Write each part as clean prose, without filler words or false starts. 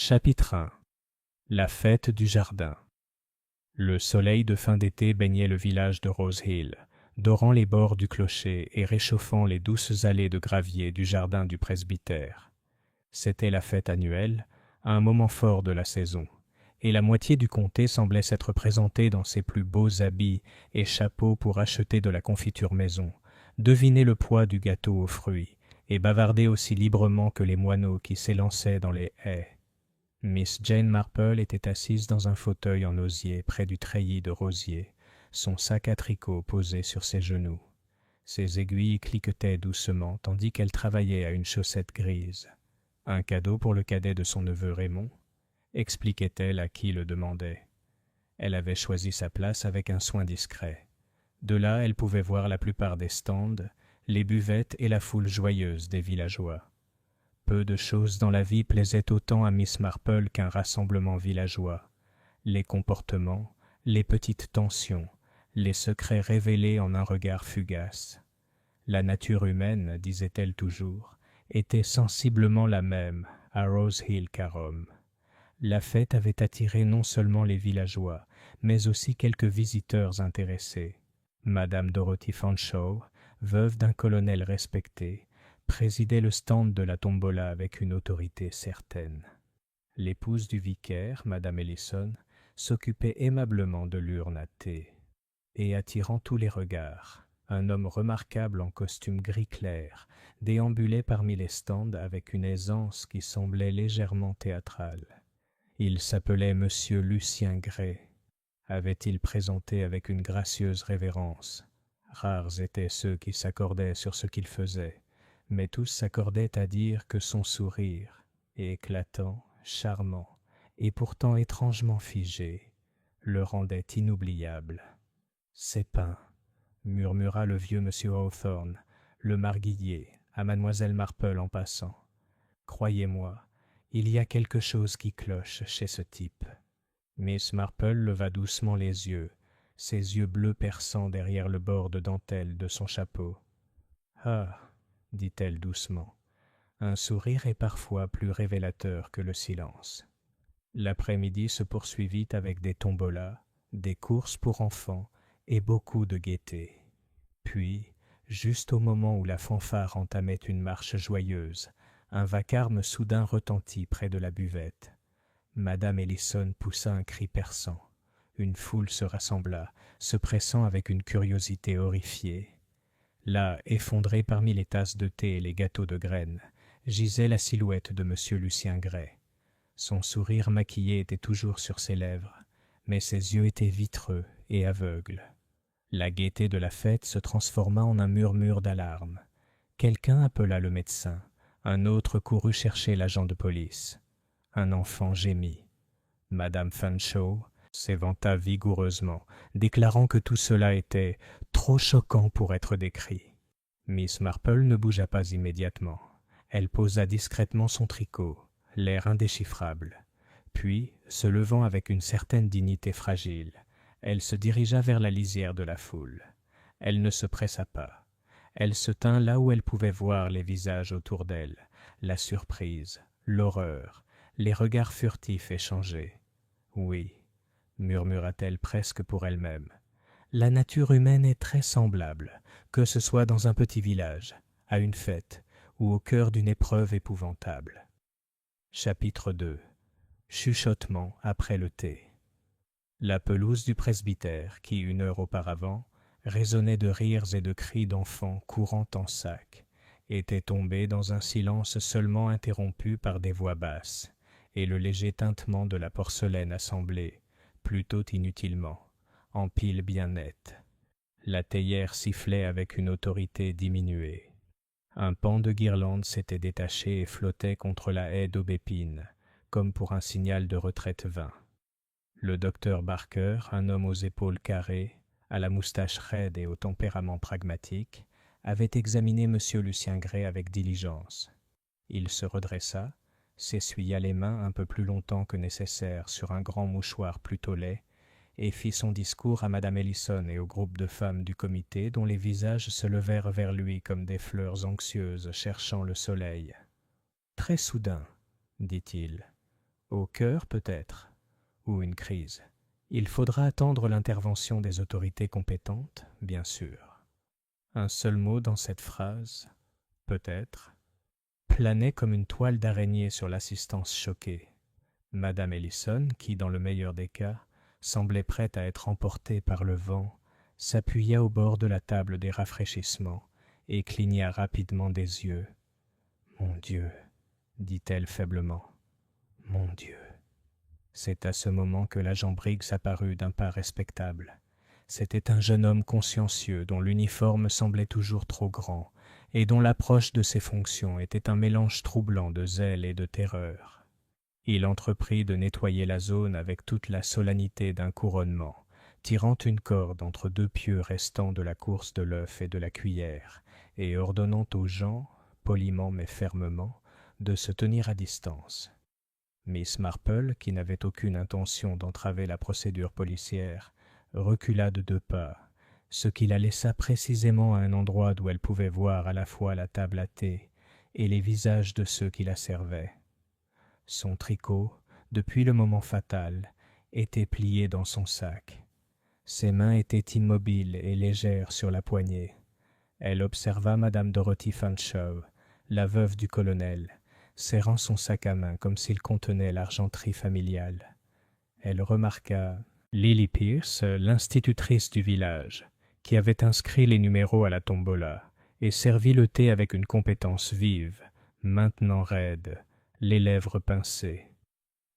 Chapitre 1. La fête du jardin. Le soleil de fin d'été baignait le village de Rose Hill, dorant les bords du clocher et réchauffant les douces allées de gravier du jardin du presbytère. C'était la fête annuelle, un moment fort de la saison, et la moitié du comté semblait s'être présentée dans ses plus beaux habits et chapeaux pour acheter de la confiture maison, deviner le poids du gâteau aux fruits, et bavarder aussi librement que les moineaux qui s'élançaient dans les haies. Miss Jane Marple était assise dans un fauteuil en osier près du treillis de rosiers, son sac à tricot posé sur ses genoux. Ses aiguilles cliquetaient doucement tandis qu'elle travaillait à une chaussette grise. Un cadeau pour le cadet de son neveu Raymond, expliquait-elle à qui le demandait. Elle avait choisi sa place avec un soin discret. De là, elle pouvait voir la plupart des stands, les buvettes et la foule joyeuse des villageois. Peu de choses dans la vie plaisaient autant à Miss Marple qu'un rassemblement villageois. Les comportements, les petites tensions, les secrets révélés en un regard fugace. La nature humaine, disait-elle toujours, était sensiblement la même à Rose Hill qu'à Rome. La fête avait attiré non seulement les villageois, mais aussi quelques visiteurs intéressés. Madame Dorothy Fanshawe, veuve d'un colonel respecté, présidait le stand de la tombola avec une autorité certaine. L'épouse du vicaire, Madame Ellison, s'occupait aimablement de l'urne à thé. Et attirant tous les regards, un homme remarquable en costume gris clair déambulait parmi les stands avec une aisance qui semblait légèrement théâtrale. Il s'appelait Monsieur Lucien Gray. Avait-il présenté avec une gracieuse révérence. Rares étaient ceux qui s'accordaient sur ce qu'il faisait, mais tous s'accordaient à dire que son sourire, éclatant, charmant, et pourtant étrangement figé, le rendait inoubliable. « C'est peint, » murmura le vieux monsieur Hawthorne, le marguillier, à mademoiselle Marple en passant. « Croyez-moi, il y a quelque chose qui cloche chez ce type. » Miss Marple leva doucement les yeux, ses yeux bleus perçant derrière le bord de dentelle de son chapeau. « Ah !» dit-elle doucement. Un sourire est parfois plus révélateur que le silence. L'après-midi se poursuivit avec des tombolas, des courses pour enfants et beaucoup de gaieté. Puis, juste au moment où la fanfare entamait une marche joyeuse, un vacarme soudain retentit près de la buvette. Madame Ellison poussa un cri perçant. Une foule se rassembla, se pressant avec une curiosité horrifiée. Là, effondrée parmi les tasses de thé et les gâteaux de graines, gisait la silhouette de Monsieur Lucien Gray. Son sourire maquillé était toujours sur ses lèvres, mais ses yeux étaient vitreux et aveugles. La gaieté de la fête se transforma en un murmure d'alarme. Quelqu'un appela le médecin, un autre courut chercher l'agent de police. Un enfant gémit. Madame Fanshawe s'éventa vigoureusement, déclarant que tout cela était trop choquant pour être décrit. Miss Marple ne bougea pas immédiatement. Elle posa discrètement son tricot, l'air indéchiffrable. Puis, se levant avec une certaine dignité fragile, elle se dirigea vers la lisière de la foule. Elle ne se pressa pas. Elle se tint là où elle pouvait voir les visages autour d'elle, la surprise, l'horreur, les regards furtifs échangés. « Oui, » murmura-t-elle presque pour elle-même, « la nature humaine est très semblable, que ce soit dans un petit village, à une fête, ou au cœur d'une épreuve épouvantable. » Chapitre 2. Chuchotement après le thé. La pelouse du presbytère, qui, une heure auparavant, résonnait de rires et de cris d'enfants courant en sac, était tombée dans un silence seulement interrompu par des voix basses et le léger tintement de la porcelaine assemblée, plutôt inutilement, en piles bien nettes. La théière sifflait avec une autorité diminuée. Un pan de guirlande s'était détaché et flottait contre la haie d'aubépine, comme pour un signal de retraite vain. Le docteur Barker, un homme aux épaules carrées, à la moustache raide et au tempérament pragmatique, avait examiné M. Lucien Gray avec diligence. Il se redressa, s'essuya les mains un peu plus longtemps que nécessaire sur un grand mouchoir plutôt laid, et fit son discours à Madame Ellison et au groupe de femmes du comité dont les visages se levèrent vers lui comme des fleurs anxieuses cherchant le soleil. « Très soudain, dit-il. Au cœur peut-être, ou une crise. Il faudra attendre l'intervention des autorités compétentes, bien sûr. Un seul mot dans cette phrase, peut-être, planait comme une toile d'araignée sur l'assistance choquée. Madame Ellison, qui, dans le meilleur des cas, semblait prête à être emportée par le vent, s'appuya au bord de la table des rafraîchissements et cligna rapidement des yeux. « Mon Dieu !» dit-elle faiblement. « Mon Dieu !» C'est à ce moment que l'agent Briggs apparut d'un pas respectable. C'était un jeune homme consciencieux dont l'uniforme semblait toujours trop grand et dont l'approche de ses fonctions était un mélange troublant de zèle et de terreur. Il entreprit de nettoyer la zone avec toute la solennité d'un couronnement, tirant une corde entre deux pieux restants de la course de l'œuf et de la cuillère, et ordonnant aux gens, poliment mais fermement, de se tenir à distance. Miss Marple, qui n'avait aucune intention d'entraver la procédure policière, recula de 2 pas, ce qui la laissa précisément à un endroit d'où elle pouvait voir à la fois la table à thé et les visages de ceux qui la servaient. Son tricot, depuis le moment fatal, était plié dans son sac. Ses mains étaient immobiles et légères sur la poignée. Elle observa Madame Dorothy Fanshawe, la veuve du colonel, serrant son sac à main comme s'il contenait l'argenterie familiale. Elle remarqua Lily Pierce, l'institutrice du village, qui avait inscrit les numéros à la tombola et servi le thé avec une compétence vive, maintenant raide, les lèvres pincées.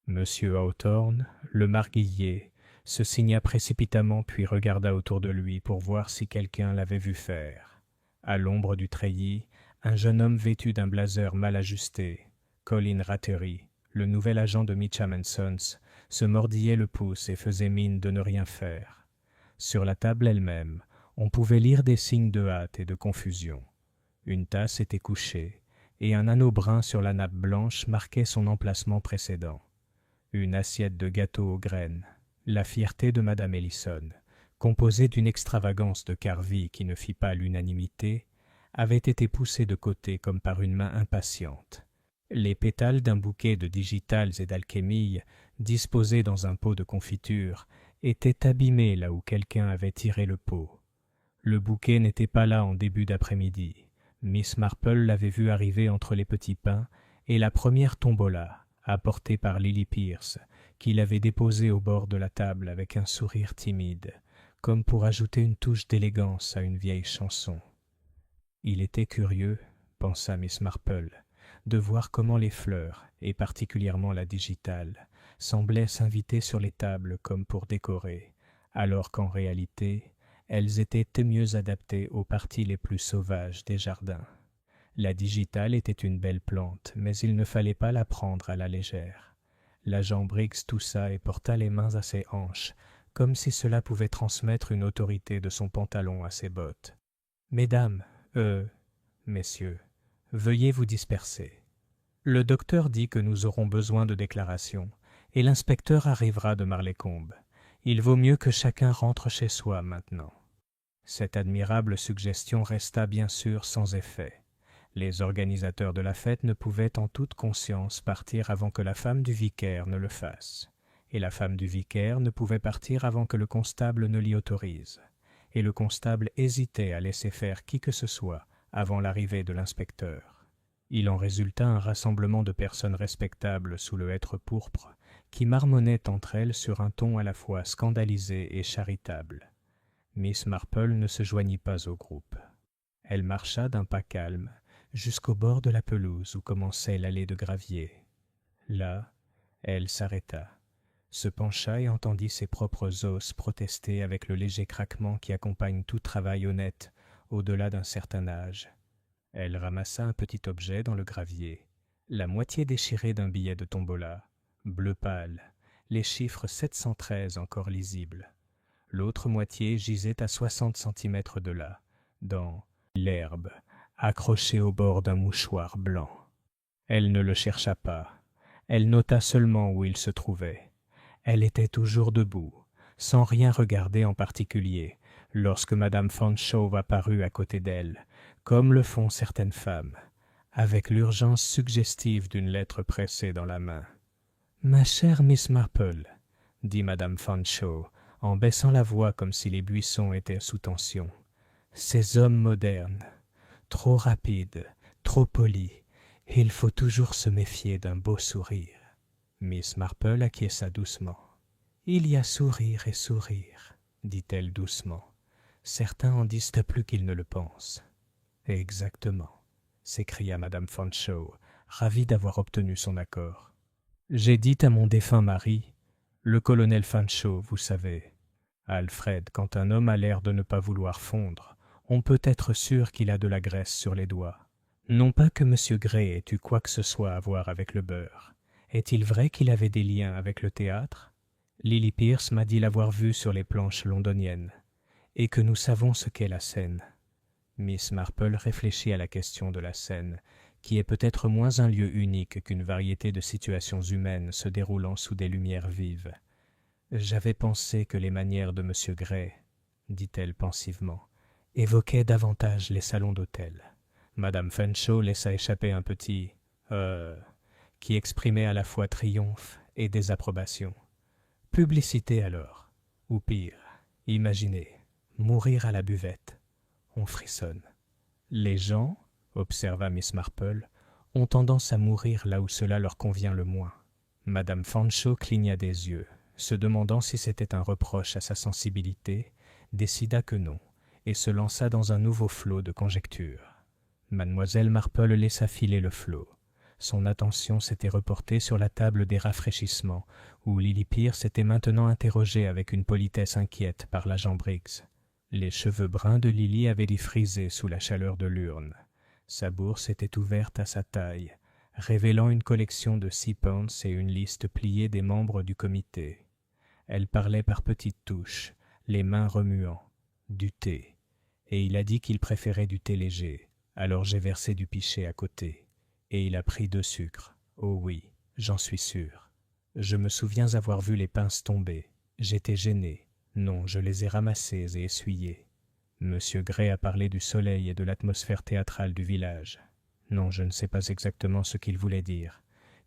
Monsieur Hawthorne, le marguillier, se signa précipitamment puis regarda autour de lui pour voir si quelqu'un l'avait vu faire. À l'ombre du treillis, un jeune homme vêtu d'un blazer mal ajusté, Colin Rattery, le nouvel agent de Meacham & Sons, se mordillait le pouce et faisait mine de ne rien faire. Sur la table elle-même, on pouvait lire des signes de hâte et de confusion. Une tasse était couchée, et un anneau brun sur la nappe blanche marquait son emplacement précédent. Une assiette de gâteau aux graines, la fierté de Madame Ellison, composée d'une extravagance de carvi qui ne fit pas l'unanimité, avait été poussée de côté comme par une main impatiente. Les pétales d'un bouquet de digitales et d'alchémilles, disposés dans un pot de confiture, étaient abîmés là où quelqu'un avait tiré le pot. Le bouquet n'était pas là en début d'après-midi. Miss Marple l'avait vu arriver entre les petits pains et la première tombola, apportée par Lily Pierce, qui l'avait déposée au bord de la table avec un sourire timide, comme pour ajouter une touche d'élégance à une vieille chanson. Il était curieux, pensa Miss Marple, de voir comment les fleurs, et particulièrement la digitale, semblaient s'inviter sur les tables comme pour décorer, alors qu'en réalité, elles étaient mieux adaptées aux parties les plus sauvages des jardins. La digitale était une belle plante, mais il ne fallait pas la prendre à la légère. L'agent Briggs toussa et porta les mains à ses hanches, comme si cela pouvait transmettre une autorité de son pantalon à ses bottes. « Mesdames, messieurs, veuillez vous disperser. Le docteur dit que nous aurons besoin de déclarations, et l'inspecteur arrivera de Marleycombe. Il vaut mieux que chacun rentre chez soi maintenant. » Cette admirable suggestion resta bien sûr sans effet. Les organisateurs de la fête ne pouvaient en toute conscience partir avant que la femme du vicaire ne le fasse, et la femme du vicaire ne pouvait partir avant que le constable ne l'y autorise, et le constable hésitait à laisser faire qui que ce soit avant l'arrivée de l'inspecteur. Il en résulta un rassemblement de personnes respectables sous le hêtre pourpre, qui marmonnaient entre elles sur un ton à la fois scandalisé et charitable. Miss Marple ne se joignit pas au groupe. Elle marcha d'un pas calme jusqu'au bord de la pelouse où commençait l'allée de gravier. Là, elle s'arrêta, se pencha et entendit ses propres os protester avec le léger craquement qui accompagne tout travail honnête au-delà d'un certain âge. Elle ramassa un petit objet dans le gravier, la moitié déchirée d'un billet de tombola, bleu pâle, les chiffres 713 encore lisibles. L'autre moitié gisait à 60 centimètres de là, dans l'herbe, accrochée au bord d'un mouchoir blanc. Elle ne le chercha pas. Elle nota seulement où il se trouvait. Elle était toujours debout, sans rien regarder en particulier, lorsque Madame Fanshawe apparut à côté d'elle, comme le font certaines femmes, avec l'urgence suggestive d'une lettre pressée dans la main. « Ma chère Miss Marple, » dit madame Fanshawe, en baissant la voix comme si les buissons étaient sous tension. « Ces hommes modernes, trop rapides, trop polis, il faut toujours se méfier d'un beau sourire. » Miss Marple acquiesça doucement. « Il y a sourire et sourire, » dit-elle doucement. « Certains en disent plus qu'ils ne le pensent. »« Exactement, » s'écria madame Fanshawe, ravie d'avoir obtenu son accord. « J'ai dit à mon défunt mari, le colonel Fanshawe, vous savez. Alfred, quand un homme a l'air de ne pas vouloir fondre, on peut être sûr qu'il a de la graisse sur les doigts. Non pas que M. Gray ait eu quoi que ce soit à voir avec le beurre. Est-il vrai qu'il avait des liens avec le théâtre? Lily Pierce m'a dit l'avoir vu sur les planches londoniennes, et que nous savons ce qu'est la scène. » Miss Marple réfléchit à la question de la scène, qui est peut-être moins un lieu unique qu'une variété de situations humaines se déroulant sous des lumières vives. « J'avais pensé que les manières de M. Gray, » dit-elle pensivement, « évoquaient davantage les salons d'hôtel. » Madame Fanshawe laissa échapper un petit « qui exprimait à la fois triomphe et désapprobation. « Publicité alors, ou pire, imaginez, mourir à la buvette. On frissonne. »« Les gens, » observa Miss Marple, « ont tendance à mourir là où cela leur convient le moins. » Madame Fanshawe cligna des yeux, se demandant si c'était un reproche à sa sensibilité, décida que non, et se lança dans un nouveau flot de conjectures. Mademoiselle Marple laissa filer le flot. Son attention s'était reportée sur la table des rafraîchissements, où Lily Pierce était maintenant interrogée avec une politesse inquiète par l'agent Briggs. Les cheveux bruns de Lily avaient défrisé sous la chaleur de l'urne. Sa bourse était ouverte à sa taille, révélant une collection de 6 pounds et une liste pliée des membres du comité. Elle parlait par petites touches, les mains remuant. Du thé. Et il a dit qu'il préférait du thé léger. Alors j'ai versé du pichet à côté. Et il a pris 2 sucres. Oh oui, j'en suis sûr. Je me souviens avoir vu les pinces tomber. J'étais gêné. Non, je les ai ramassées et essuyées. Monsieur Gray a parlé du soleil et de l'atmosphère théâtrale du village. Non, je ne sais pas exactement ce qu'il voulait dire.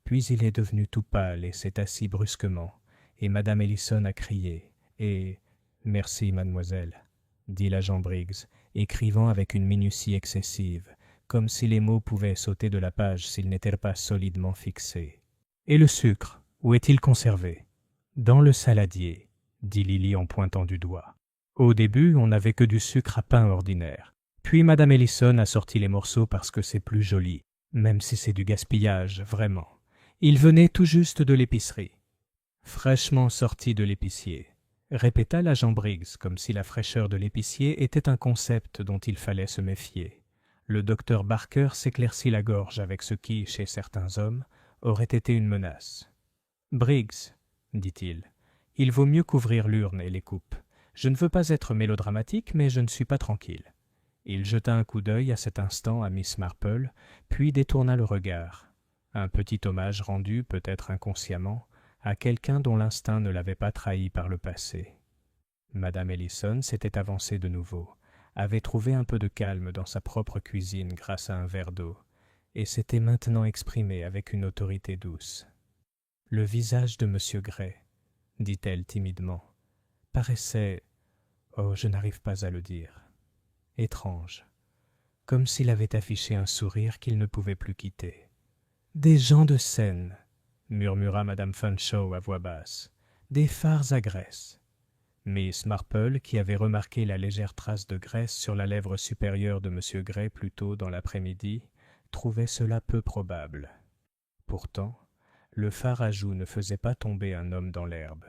Puis il est devenu tout pâle et s'est assis brusquement. Et Madame Ellison a crié. Et... « Merci, mademoiselle, » dit l'agent Briggs, écrivant avec une minutie excessive, comme si les mots pouvaient sauter de la page s'ils n'étaient pas solidement fixés. « Et le sucre, où est-il conservé ?»« Dans le saladier, » dit Lily en pointant du doigt. « Au début, on n'avait que du sucre à pain ordinaire. Puis Madame Ellison a sorti les morceaux parce que c'est plus joli, même si c'est du gaspillage, vraiment. Il venait tout juste de l'épicerie. »« Fraîchement sorti de l'épicier. » Répéta l'agent Briggs, comme si la fraîcheur de l'épicier était un concept dont il fallait se méfier. Le docteur Barker s'éclaircit la gorge avec ce qui, chez certains hommes, aurait été une menace. « Briggs, » dit-il, « il vaut mieux couvrir l'urne et les coupes. Je ne veux pas être mélodramatique, mais je ne suis pas tranquille. » Il jeta un coup d'œil à cet instant à Miss Marple, puis détourna le regard. Un petit hommage rendu, peut-être inconsciemment, à quelqu'un dont l'instinct ne l'avait pas trahi par le passé. Madame Ellison s'était avancée de nouveau, avait trouvé un peu de calme dans sa propre cuisine grâce à un verre d'eau, et s'était maintenant exprimée avec une autorité douce. « Le visage de M. Gray, » dit-elle timidement, « paraissait... oh, je n'arrive pas à le dire. Étrange, comme s'il avait affiché un sourire qu'il ne pouvait plus quitter. « Des gens de scène, » murmura madame Fanshawe à voix basse, « des fards à graisse. » Miss Marple, qui avait remarqué la légère trace de graisse sur la lèvre supérieure de M. Gray plus tôt dans l'après-midi, trouvait cela peu probable. Pourtant, le fard à joues ne faisait pas tomber un homme dans l'herbe.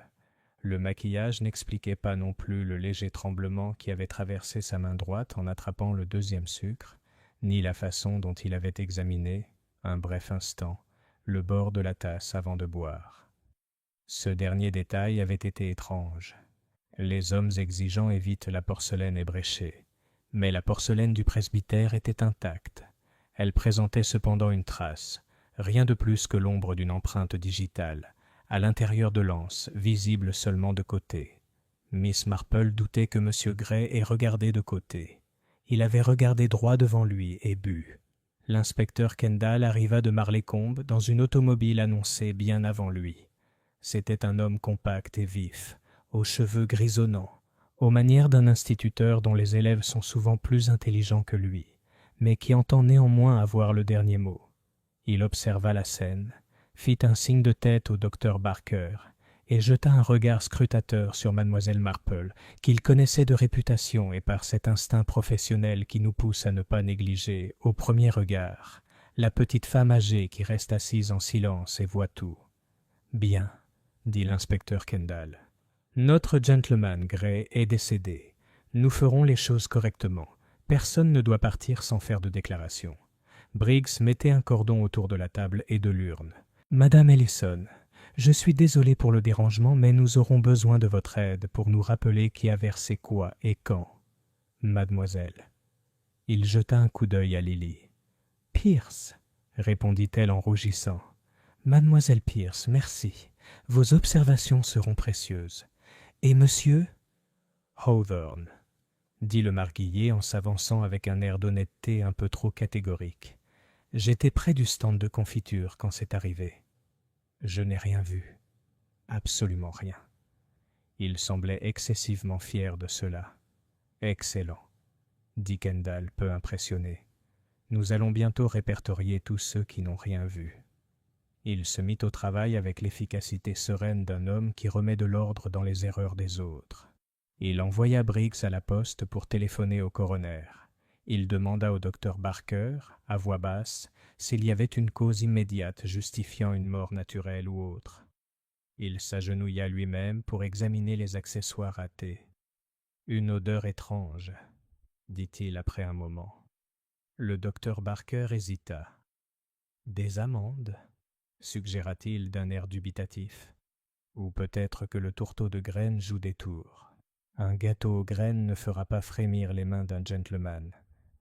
Le maquillage n'expliquait pas non plus le léger tremblement qui avait traversé sa main droite en attrapant le 2e sucre, ni la façon dont il avait examiné, un bref instant, le bord de la tasse avant de boire. Ce dernier détail avait été étrange. Les hommes exigeants évitent la porcelaine ébréchée, mais la porcelaine du presbytère était intacte. Elle présentait cependant une trace, rien de plus que l'ombre d'une empreinte digitale, à l'intérieur de l'anse, visible seulement de côté. Miss Marple doutait que M. Gray ait regardé de côté. Il avait regardé droit devant lui et bu. L'inspecteur Kendall arriva de Marleycombe dans une automobile annoncée bien avant lui. C'était un homme compact et vif, aux cheveux grisonnants, aux manières d'un instituteur dont les élèves sont souvent plus intelligents que lui, mais qui entend néanmoins avoir le dernier mot. Il observa la scène, fit un signe de tête au docteur Barker et jeta un regard scrutateur sur mademoiselle Marple, qu'il connaissait de réputation et par cet instinct professionnel qui nous pousse à ne pas négliger, au premier regard, la petite femme âgée qui reste assise en silence et voit tout. « Bien, » dit l'inspecteur Kendall. « Notre gentleman Gray est décédé. Nous ferons les choses correctement. Personne ne doit partir sans faire de déclaration. » Briggs mettait un cordon autour de la table et de l'urne. « Madame Ellison, je suis désolé pour le dérangement, mais nous aurons besoin de votre aide pour nous rappeler qui a versé quoi et quand. »« Mademoiselle. » Il jeta un coup d'œil à Lily. « Pierce, » répondit-elle en rougissant. « Mademoiselle Pierce, merci. Vos observations seront précieuses. Et monsieur ?»« Hawthorne, » dit le marguillier en s'avançant avec un air d'honnêteté un peu trop catégorique. « J'étais près du stand de confiture quand c'est arrivé. Je n'ai rien vu. Absolument rien. » Il semblait excessivement fier de cela. « Excellent, » dit Kendall, peu impressionné. « Nous allons bientôt répertorier tous ceux qui n'ont rien vu. » Il se mit au travail avec l'efficacité sereine d'un homme qui remet de l'ordre dans les erreurs des autres. Il envoya Briggs à la poste pour téléphoner au coroner. Il demanda au docteur Barker, à voix basse, s'il y avait une cause immédiate justifiant une mort naturelle ou autre. Il s'agenouilla lui-même pour examiner les accessoires à thé. « Une odeur étrange, » dit-il après un moment. Le docteur Barker hésita. « Des amandes ?» suggéra-t-il d'un air dubitatif. « Ou peut-être que le tourteau de graines joue des tours. Un gâteau aux graines ne fera pas frémir les mains d'un gentleman, »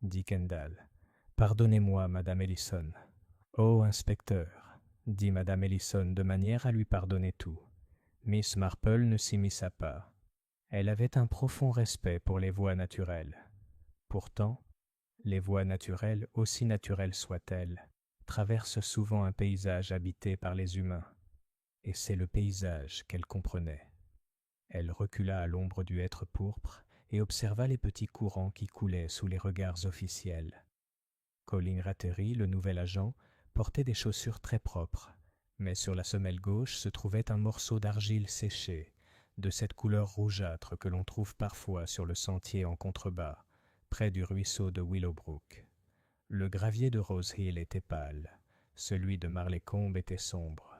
dit Kendall. « Pardonnez-moi, Madame Ellison. »« Oh, inspecteur, » dit Madame Ellison de manière à lui pardonner tout. Miss Marple ne s'immisça pas. Elle avait un profond respect pour les voies naturelles. Pourtant, les voies naturelles, aussi naturelles soient-elles, traversent souvent un paysage habité par les humains. Et c'est le paysage qu'elle comprenait. Elle recula à l'ombre du hêtre pourpre et observa les petits courants qui coulaient sous les regards officiels. Colin Rattery, le nouvel agent, portait des chaussures très propres, mais sur la semelle gauche se trouvait un morceau d'argile séchée, de cette couleur rougeâtre que l'on trouve parfois sur le sentier en contrebas, près du ruisseau de Willowbrook. Le gravier de Rose Hill était pâle, celui de Marleycombe était sombre,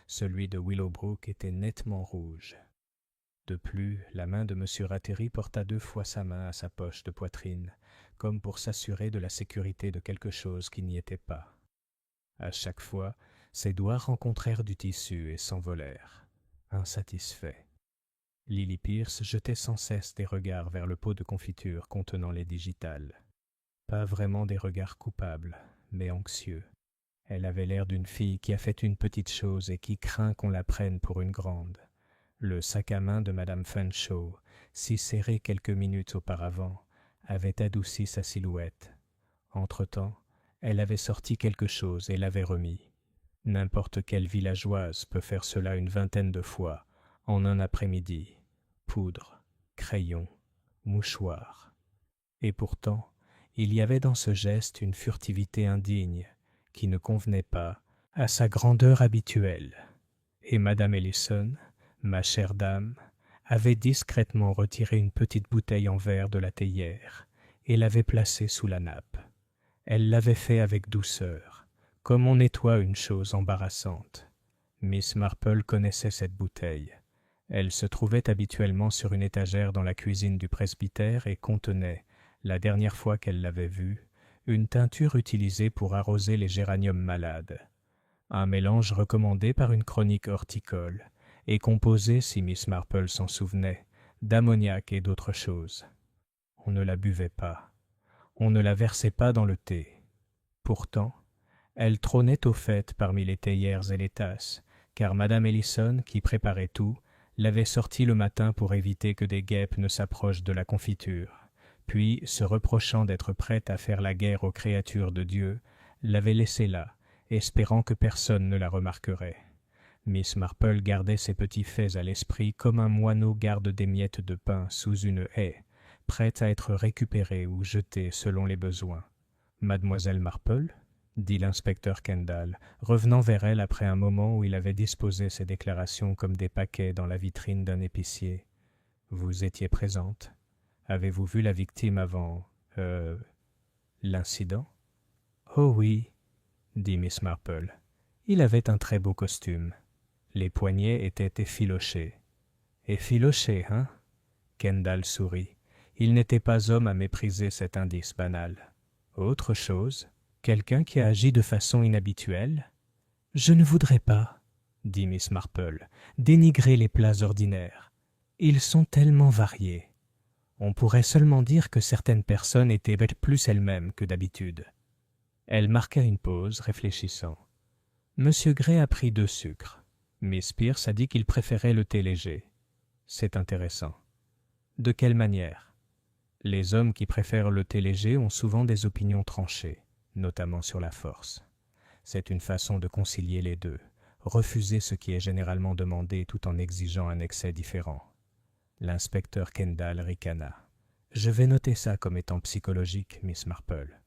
celui de Willowbrook était nettement rouge. De plus, la main de M. Rattery porta 2 fois sa main à sa poche de poitrine, comme pour s'assurer de la sécurité de quelque chose qui n'y était pas. À chaque fois, ses doigts rencontrèrent du tissu et s'envolèrent, insatisfaits. Lily Pierce jetait sans cesse des regards vers le pot de confiture contenant les digitales. Pas vraiment des regards coupables, mais anxieux. Elle avait l'air d'une fille qui a fait une petite chose et qui craint qu'on la prenne pour une grande. Le sac à main de Madame Fanshawe, si serré quelques minutes auparavant, avait adouci sa silhouette. Entre-temps, elle avait sorti quelque chose et l'avait remis. N'importe quelle villageoise peut faire cela une vingtaine de fois, en un après-midi. Poudre, crayon, mouchoir. Et pourtant, il y avait dans ce geste une furtivité indigne, qui ne convenait pas à sa grandeur habituelle. Et Madame Ellison, ma chère dame, avait discrètement retiré une petite bouteille en verre de la théière et l'avait placée sous la nappe. Elle l'avait fait avec douceur, comme on nettoie une chose embarrassante. Miss Marple connaissait cette bouteille. Elle se trouvait habituellement sur une étagère dans la cuisine du presbytère et contenait, la dernière fois qu'elle l'avait vue, une teinture utilisée pour arroser les géraniums malades. Un mélange recommandé par une chronique horticole et composé, si Miss Marple s'en souvenait, d'ammoniac et d'autres choses. On ne la buvait pas. On ne la versait pas dans le thé. Pourtant, elle trônait au fait parmi les théières et les tasses, car Madame Ellison, qui préparait tout, l'avait sortie le matin pour éviter que des guêpes ne s'approchent de la confiture, puis, se reprochant d'être prête à faire la guerre aux créatures de Dieu, l'avait laissée là, espérant que personne ne la remarquerait. Miss Marple gardait ces petits faits à l'esprit comme un moineau garde des miettes de pain sous une haie, prête à être récupérée ou jetée selon les besoins. « Mademoiselle Marple ?» dit l'inspecteur Kendall, revenant vers elle après un moment où il avait disposé ses déclarations comme des paquets dans la vitrine d'un épicier. « Vous étiez présente? Avez-vous vu la victime avant... l'incident ?»« Oh oui, » dit Miss Marple. « Il avait un très beau costume. Les poignets étaient effilochés. »« Effilochés, hein ?» Kendall sourit. Il n'était pas homme à mépriser cet indice banal. « Autre chose ? Quelqu'un qui a agi de façon inhabituelle ? » « Je ne voudrais pas, » dit Miss Marple, « dénigrer les plats ordinaires. Ils sont tellement variés. On pourrait seulement dire que certaines personnes étaient plus elles-mêmes que d'habitude. » Elle marqua une pause, réfléchissant. Monsieur Gray a pris 2 sucres. Miss Pierce a dit qu'il préférait le thé léger. C'est intéressant. De quelle manière ? Les hommes qui préfèrent le thé léger ont souvent des opinions tranchées, notamment sur la force. C'est une façon de concilier les deux, refuser ce qui est généralement demandé tout en exigeant un excès différent. L'inspecteur Kendall ricana. « Je vais noter ça comme étant psychologique, Miss Marple.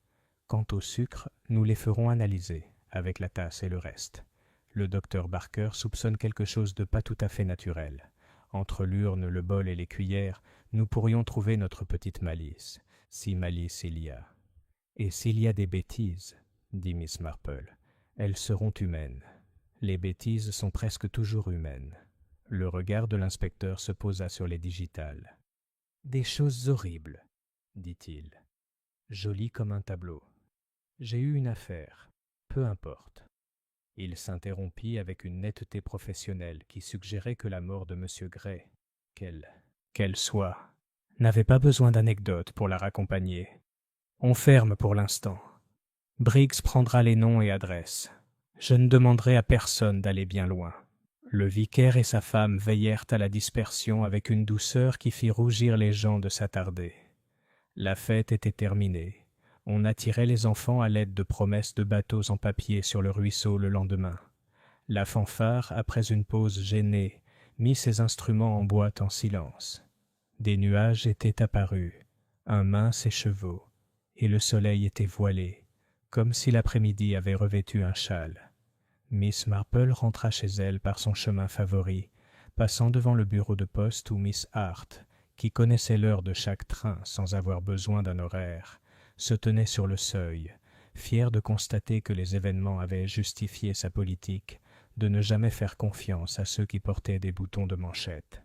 Quant au sucre, nous les ferons analyser, avec la tasse et le reste. Le docteur Barker soupçonne quelque chose de pas tout à fait naturel. Entre l'urne, le bol et les cuillères, nous pourrions trouver notre petite malice, si malice il y a. Et s'il y a des bêtises, dit Miss Marple, elles seront humaines. Les bêtises sont presque toujours humaines. » Le regard de l'inspecteur se posa sur les digitales. « Des choses horribles, dit-il. Jolies comme un tableau. J'ai eu une affaire, peu importe. » Il s'interrompit avec une netteté professionnelle qui suggérait que la mort de M. Gray, qu'elle soit, n'avait pas besoin d'anecdotes pour la raccompagner. On ferme pour l'instant. Briggs prendra les noms et adresses. Je ne demanderai à personne d'aller bien loin. Le vicaire et sa femme veillèrent à la dispersion avec une douceur qui fit rougir les gens de s'attarder. La fête était terminée. On attirait les enfants à l'aide de promesses de bateaux en papier sur le ruisseau le lendemain. La fanfare, après une pause gênée, mit ses instruments en boîte en silence. Des nuages étaient apparus, un mince écheveau, et le soleil était voilé, comme si l'après-midi avait revêtu un châle. Miss Marple rentra chez elle par son chemin favori, passant devant le bureau de poste où Miss Hart, qui connaissait l'heure de chaque train sans avoir besoin d'un horaire, se tenait sur le seuil, fière de constater que les événements avaient justifié sa politique de ne jamais faire confiance à ceux qui portaient des boutons de manchette.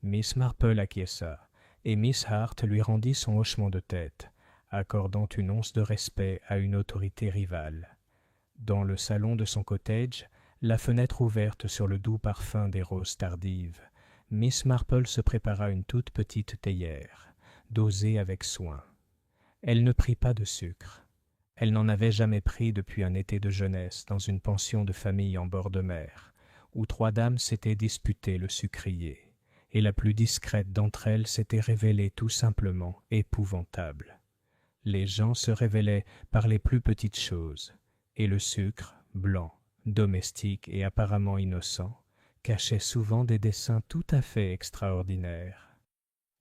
Miss Marple acquiesça, et Miss Hart lui rendit son hochement de tête, accordant une once de respect à une autorité rivale. Dans le salon de son cottage, la fenêtre ouverte sur le doux parfum des roses tardives, Miss Marple se prépara une toute petite théière, dosée avec soin. Elle ne prit pas de sucre. Elle n'en avait jamais pris depuis un été de jeunesse dans une pension de famille en bord de mer, où 3 dames s'étaient disputées le sucrier, et la plus discrète d'entre elles s'était révélée tout simplement épouvantable. Les gens se révélaient par les plus petites choses, et le sucre, blanc, domestique et apparemment innocent, cachait souvent des dessins tout à fait extraordinaires.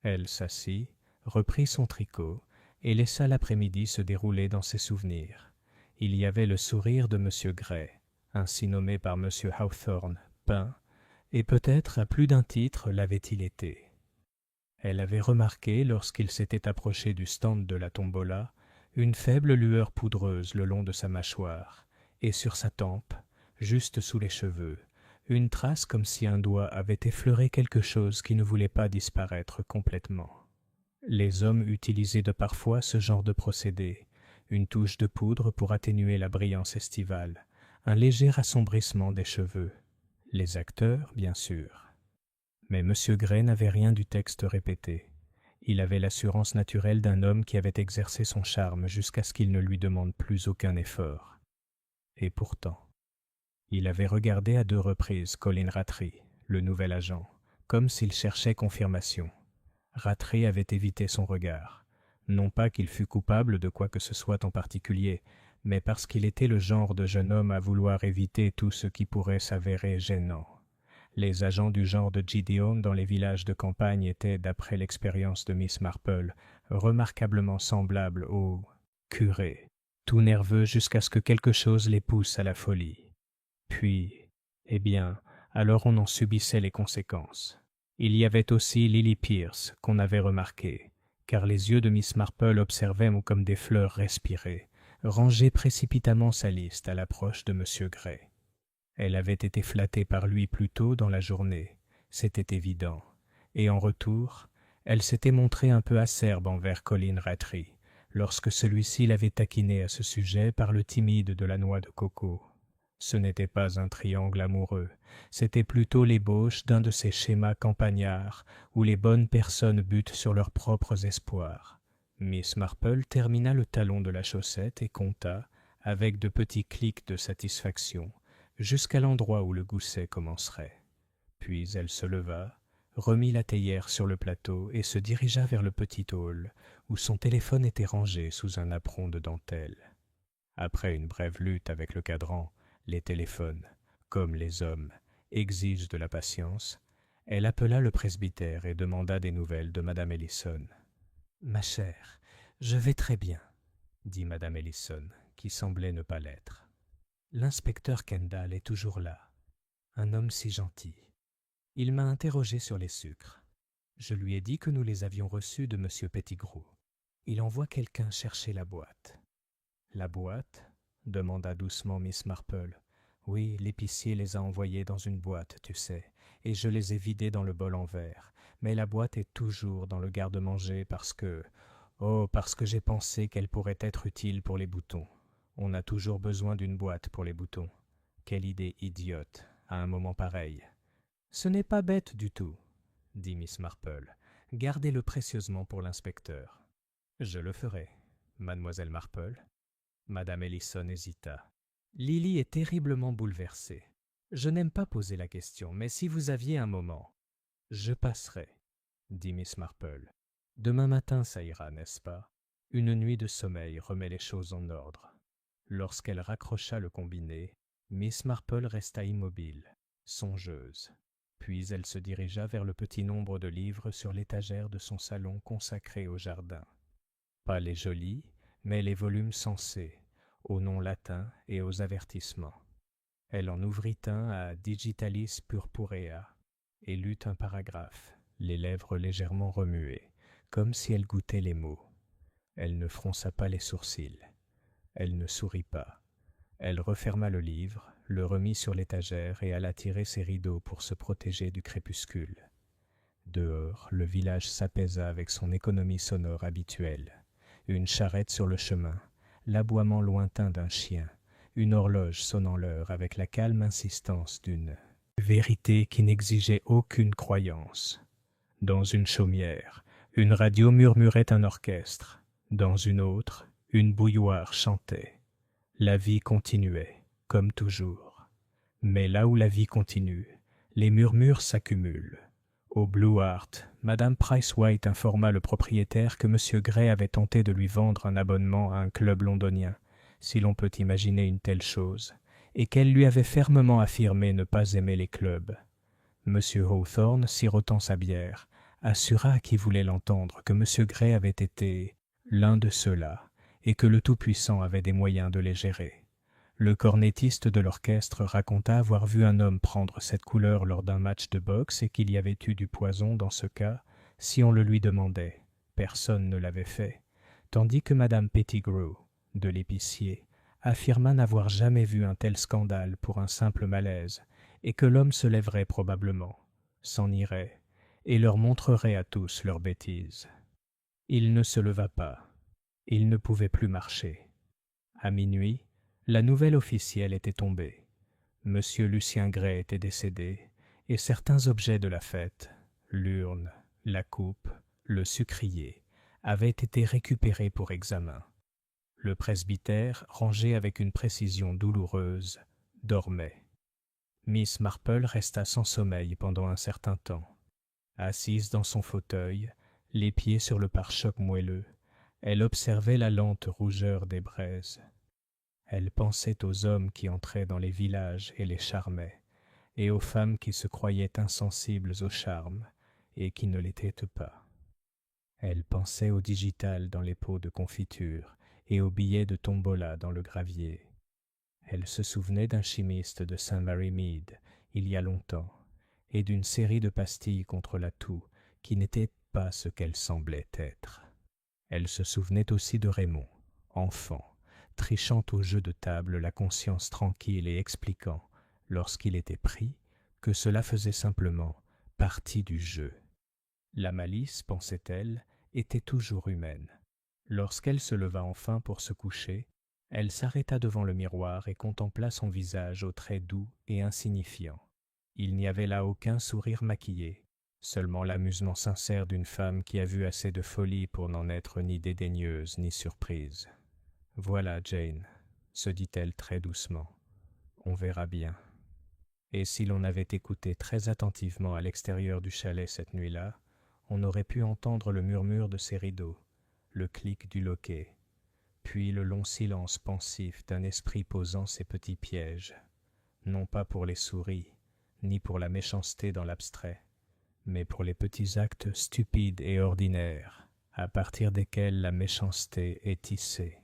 Elle s'assit, reprit son tricot, et laissa l'après-midi se dérouler dans ses souvenirs. Il y avait le sourire de M. Gray, ainsi nommé par M. Hawthorne, peint, et peut-être à plus d'un titre l'avait-il été. Elle avait remarqué, lorsqu'il s'était approché du stand de la tombola, une faible lueur poudreuse le long de sa mâchoire, et sur sa tempe, juste sous les cheveux, une trace comme si un doigt avait effleuré quelque chose qui ne voulait pas disparaître complètement. Les hommes utilisaient de parfois ce genre de procédé, une touche de poudre pour atténuer la brillance estivale, un léger assombrissement des cheveux. Les acteurs, bien sûr. Mais M. Gray n'avait rien du texte répété. Il avait l'assurance naturelle d'un homme qui avait exercé son charme jusqu'à ce qu'il ne lui demande plus aucun effort. Et pourtant, il avait regardé à 2 reprises Colin Rattray, le nouvel agent, comme s'il cherchait confirmation. Rattray avait évité son regard, non pas qu'il fût coupable de quoi que ce soit en particulier, mais parce qu'il était le genre de jeune homme à vouloir éviter tout ce qui pourrait s'avérer gênant. Les agents du genre de Gideon dans les villages de campagne étaient, d'après l'expérience de Miss Marple, remarquablement semblables aux curés, tout nerveux jusqu'à ce que quelque chose les pousse à la folie. Puis, eh bien, alors on en subissait les conséquences. Il y avait aussi Lily Pierce, qu'on avait remarqué, car les yeux de Miss Marple observaient comme des fleurs respirées, ranger précipitamment sa liste à l'approche de M. Gray. Elle avait été flattée par lui plus tôt dans la journée, c'était évident, et en retour, elle s'était montrée un peu acerbe envers Colin Rattray, lorsque celui-ci l'avait taquinée à ce sujet par le timide de la noix de coco. Ce n'était pas un triangle amoureux, c'était plutôt l'ébauche d'un de ces schémas campagnards où les bonnes personnes butent sur leurs propres espoirs. Miss Marple termina le talon de la chaussette et compta, avec de petits clics de satisfaction, jusqu'à l'endroit où le gousset commencerait. Puis elle se leva, remit la théière sur le plateau et se dirigea vers le petit hall, où son téléphone était rangé sous un apron de dentelle. Après une brève lutte avec le cadran, les téléphones, comme les hommes, exigent de la patience, elle appela le presbytère et demanda des nouvelles de Madame Ellison. « Ma chère, je vais très bien, » dit Madame Ellison, qui semblait ne pas l'être. « L'inspecteur Kendall est toujours là, un homme si gentil. Il m'a interrogé sur les sucres. Je lui ai dit que nous les avions reçus de M. Pettigrew. Il envoie quelqu'un chercher la boîte. »« La boîte ?» demanda doucement Miss Marple. « Oui, l'épicier les a envoyés dans une boîte, tu sais, et je les ai vidés dans le bol en verre. Mais la boîte est toujours dans le garde-manger parce que j'ai pensé qu'elle pourrait être utile pour les boutons. On a toujours besoin d'une boîte pour les boutons. Quelle idée idiote, à un moment pareil. »« Ce n'est pas bête du tout, » dit Miss Marple. « Gardez-le précieusement pour l'inspecteur. »« Je le ferai, mademoiselle Marple. » Madame Ellison hésita. Lily est terriblement bouleversée. Je n'aime pas poser la question, mais si vous aviez un moment. Je passerai, dit Miss Marple. Demain matin, ça ira, n'est-ce pas? Une nuit de sommeil remet les choses en ordre. Lorsqu'elle raccrocha le combiné, Miss Marple resta immobile, songeuse. Puis elle se dirigea vers le petit nombre de livres sur l'étagère de son salon consacré au jardin. Pas les jolis, mais les volumes censés, aux noms latins et aux avertissements. Elle en ouvrit un à Digitalis Purpurea et lut un paragraphe, les lèvres légèrement remuées, comme si elle goûtait les mots. Elle ne fronça pas les sourcils. Elle ne sourit pas. Elle referma le livre, le remit sur l'étagère et alla tirer ses rideaux pour se protéger du crépuscule. Dehors, le village s'apaisa avec son économie sonore habituelle. Une charrette sur le chemin, l'aboiement lointain d'un chien, une horloge sonnant l'heure avec la calme insistance d'une vérité qui n'exigeait aucune croyance. Dans une chaumière, une radio murmurait un orchestre. Dans une autre, une bouilloire chantait. La vie continuait, comme toujours. Mais là où la vie continue, les murmures s'accumulent. Au Blue Hart, Madame Price-White informa le propriétaire que M. Gray avait tenté de lui vendre un abonnement à un club londonien, si l'on peut imaginer une telle chose, et qu'elle lui avait fermement affirmé ne pas aimer les clubs. M. Hawthorne, sirotant sa bière, assura à qui voulait l'entendre que M. Gray avait été l'un de ceux-là, et que le Tout-Puissant avait des moyens de les gérer. Le cornettiste de l'orchestre raconta avoir vu un homme prendre cette couleur lors d'un match de boxe et qu'il y avait eu du poison dans ce cas, si on le lui demandait. Personne ne l'avait fait, tandis que Madame Pettigrew, de l'épicier, affirma n'avoir jamais vu un tel scandale pour un simple malaise, et que l'homme se lèverait probablement, s'en irait, et leur montrerait à tous leurs bêtises. Il ne se leva pas. Il ne pouvait plus marcher. À minuit, la nouvelle officielle était tombée. Monsieur Lucien Gray était décédé, et certains objets de la fête, l'urne, la coupe, le sucrier, avaient été récupérés pour examen. Le presbytère, rangé avec une précision douloureuse, dormait. Miss Marple resta sans sommeil pendant un certain temps. Assise dans son fauteuil, les pieds sur le pare-choc moelleux, elle observait la lente rougeur des braises. Elle pensait aux hommes qui entraient dans les villages et les charmaient. et aux femmes qui se croyaient insensibles au charme et qui ne l'étaient pas. Elle pensait au digital dans les pots de confiture et aux billets de tombola dans le gravier. Elle se souvenait d'un chimiste de St. Mary Mead, il y a longtemps, et d'une série de pastilles contre la toux qui n'étaient pas ce qu'elles semblaient être. Elle se souvenait aussi de Raymond, enfant, trichant au jeu de table la conscience tranquille et expliquant, lorsqu'il était pris, que cela faisait simplement partie du jeu. La malice, pensait-elle, était toujours humaine. Lorsqu'elle se leva enfin pour se coucher, elle s'arrêta devant le miroir et contempla son visage aux traits doux et insignifiants. Il n'y avait là aucun sourire maquillé, seulement l'amusement sincère d'une femme qui a vu assez de folie pour n'en être ni dédaigneuse ni surprise. « Voilà, Jane, » se dit-elle très doucement, « on verra bien. » Et si l'on avait écouté très attentivement à l'extérieur du chalet cette nuit-là, on aurait pu entendre le murmure de ses rideaux, le clic du loquet, puis le long silence pensif d'un esprit posant ses petits pièges, non pas pour les souris, ni pour la méchanceté dans l'abstrait, mais pour les petits actes stupides et ordinaires, à partir desquels la méchanceté est tissée.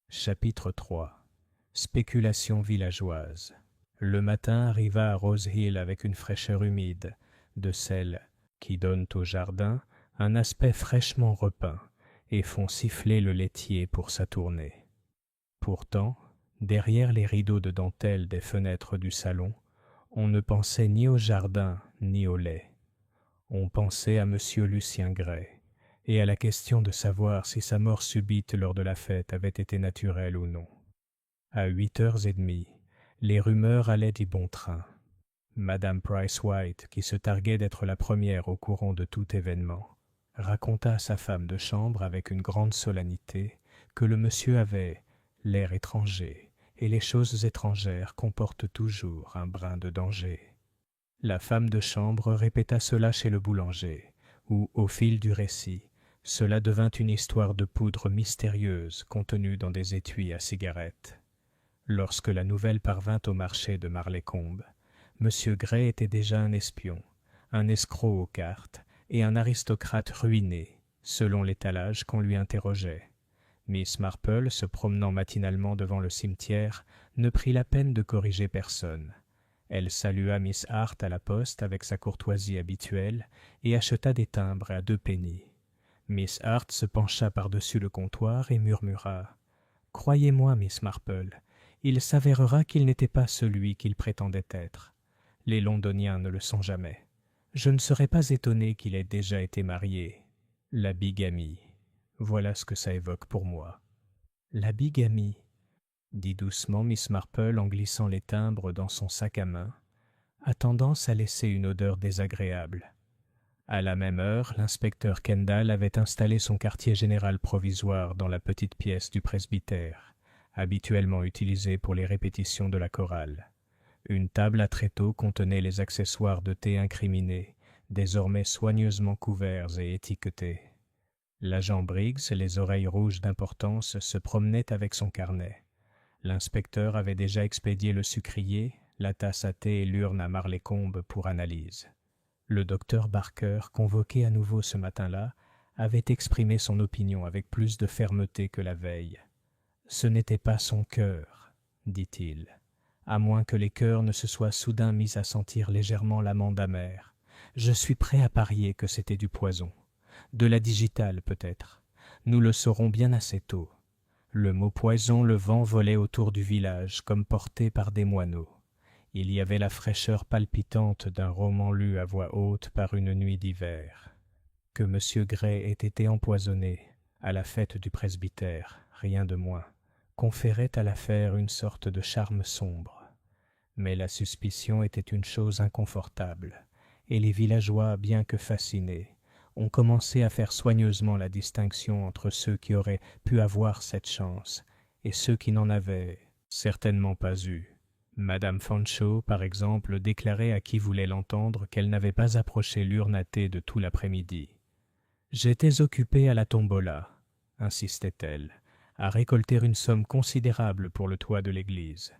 Chapitre 3. Spéculation villageoise. Le matin arriva à Rose Hill avec une fraîcheur humide, de celles qui donnent au jardin un aspect fraîchement repeint et font siffler le laitier pour sa tournée. Pourtant, derrière les rideaux de dentelle des fenêtres du salon, on ne pensait ni au jardin ni au lait. On pensait à M. Lucien Gray et à la question de savoir si sa mort subite lors de la fête avait été naturelle ou non. À 8h30, les rumeurs allaient du bon train. Madame Price White, qui se targuait d'être la première au courant de tout événement, raconta à sa femme de chambre avec une grande solennité que le monsieur avait l'air étranger, et les choses étrangères comportent toujours un brin de danger. La femme de chambre répéta cela chez le boulanger, où, au fil du récit, cela devint une histoire de poudre mystérieuse contenue dans des étuis à cigarettes. Lorsque la nouvelle parvint au marché de Marleycombe, M. Gray était déjà un espion, un escroc aux cartes et un aristocrate ruiné, selon l'étalage qu'on lui interrogeait. Miss Marple, se promenant matinalement devant le cimetière, ne prit la peine de corriger personne. Elle salua Miss Hart à la poste avec sa courtoisie habituelle et acheta des timbres à 2 pennies. Miss Hart se pencha par-dessus le comptoir et murmura « Croyez-moi, Miss Marple, il s'avérera qu'il n'était pas celui qu'il prétendait être. Les Londoniens ne le sont jamais. Je ne serais pas étonné qu'il ait déjà été marié. La bigamie, voilà ce que ça évoque pour moi. » « La bigamie » dit doucement Miss Marple en glissant les timbres dans son sac à main, a tendance à laisser une odeur désagréable. À la même heure, l'inspecteur Kendall avait installé son quartier général provisoire dans la petite pièce du presbytère, habituellement utilisée pour les répétitions de la chorale. Une table à tréteaux contenait les accessoires de thé incriminés, désormais soigneusement couverts et étiquetés. L'agent Briggs, les oreilles rouges d'importance, se promenait avec son carnet. L'inspecteur avait déjà expédié le sucrier, la tasse à thé et l'urne à Marleycombe pour analyse. Le docteur Barker, convoqué à nouveau ce matin-là, avait exprimé son opinion avec plus de fermeté que la veille. « Ce n'était pas son cœur, dit-il, à moins que les cœurs ne se soient soudain mis à sentir légèrement l'amande amère. Je suis prêt à parier que c'était du poison. De la digitale, peut-être. Nous le saurons bien assez tôt. » Le mot poison, le vent volait autour du village, comme porté par des moineaux. Il y avait la fraîcheur palpitante d'un roman lu à voix haute par une nuit d'hiver. Que M. Gray ait été empoisonné, à la fête du presbytère, rien de moins, conférait à l'affaire une sorte de charme sombre. Mais la suspicion était une chose inconfortable, et les villageois, bien que fascinés, ont commencé à faire soigneusement la distinction entre ceux qui auraient pu avoir cette chance et ceux qui n'en avaient certainement pas eu. Madame Fanshawe, par exemple, déclarait à qui voulait l'entendre qu'elle n'avait pas approché l'urne à thé de tout l'après-midi. « J'étais occupée à la tombola, » insistait-elle, « à récolter une somme considérable pour le toit de l'église.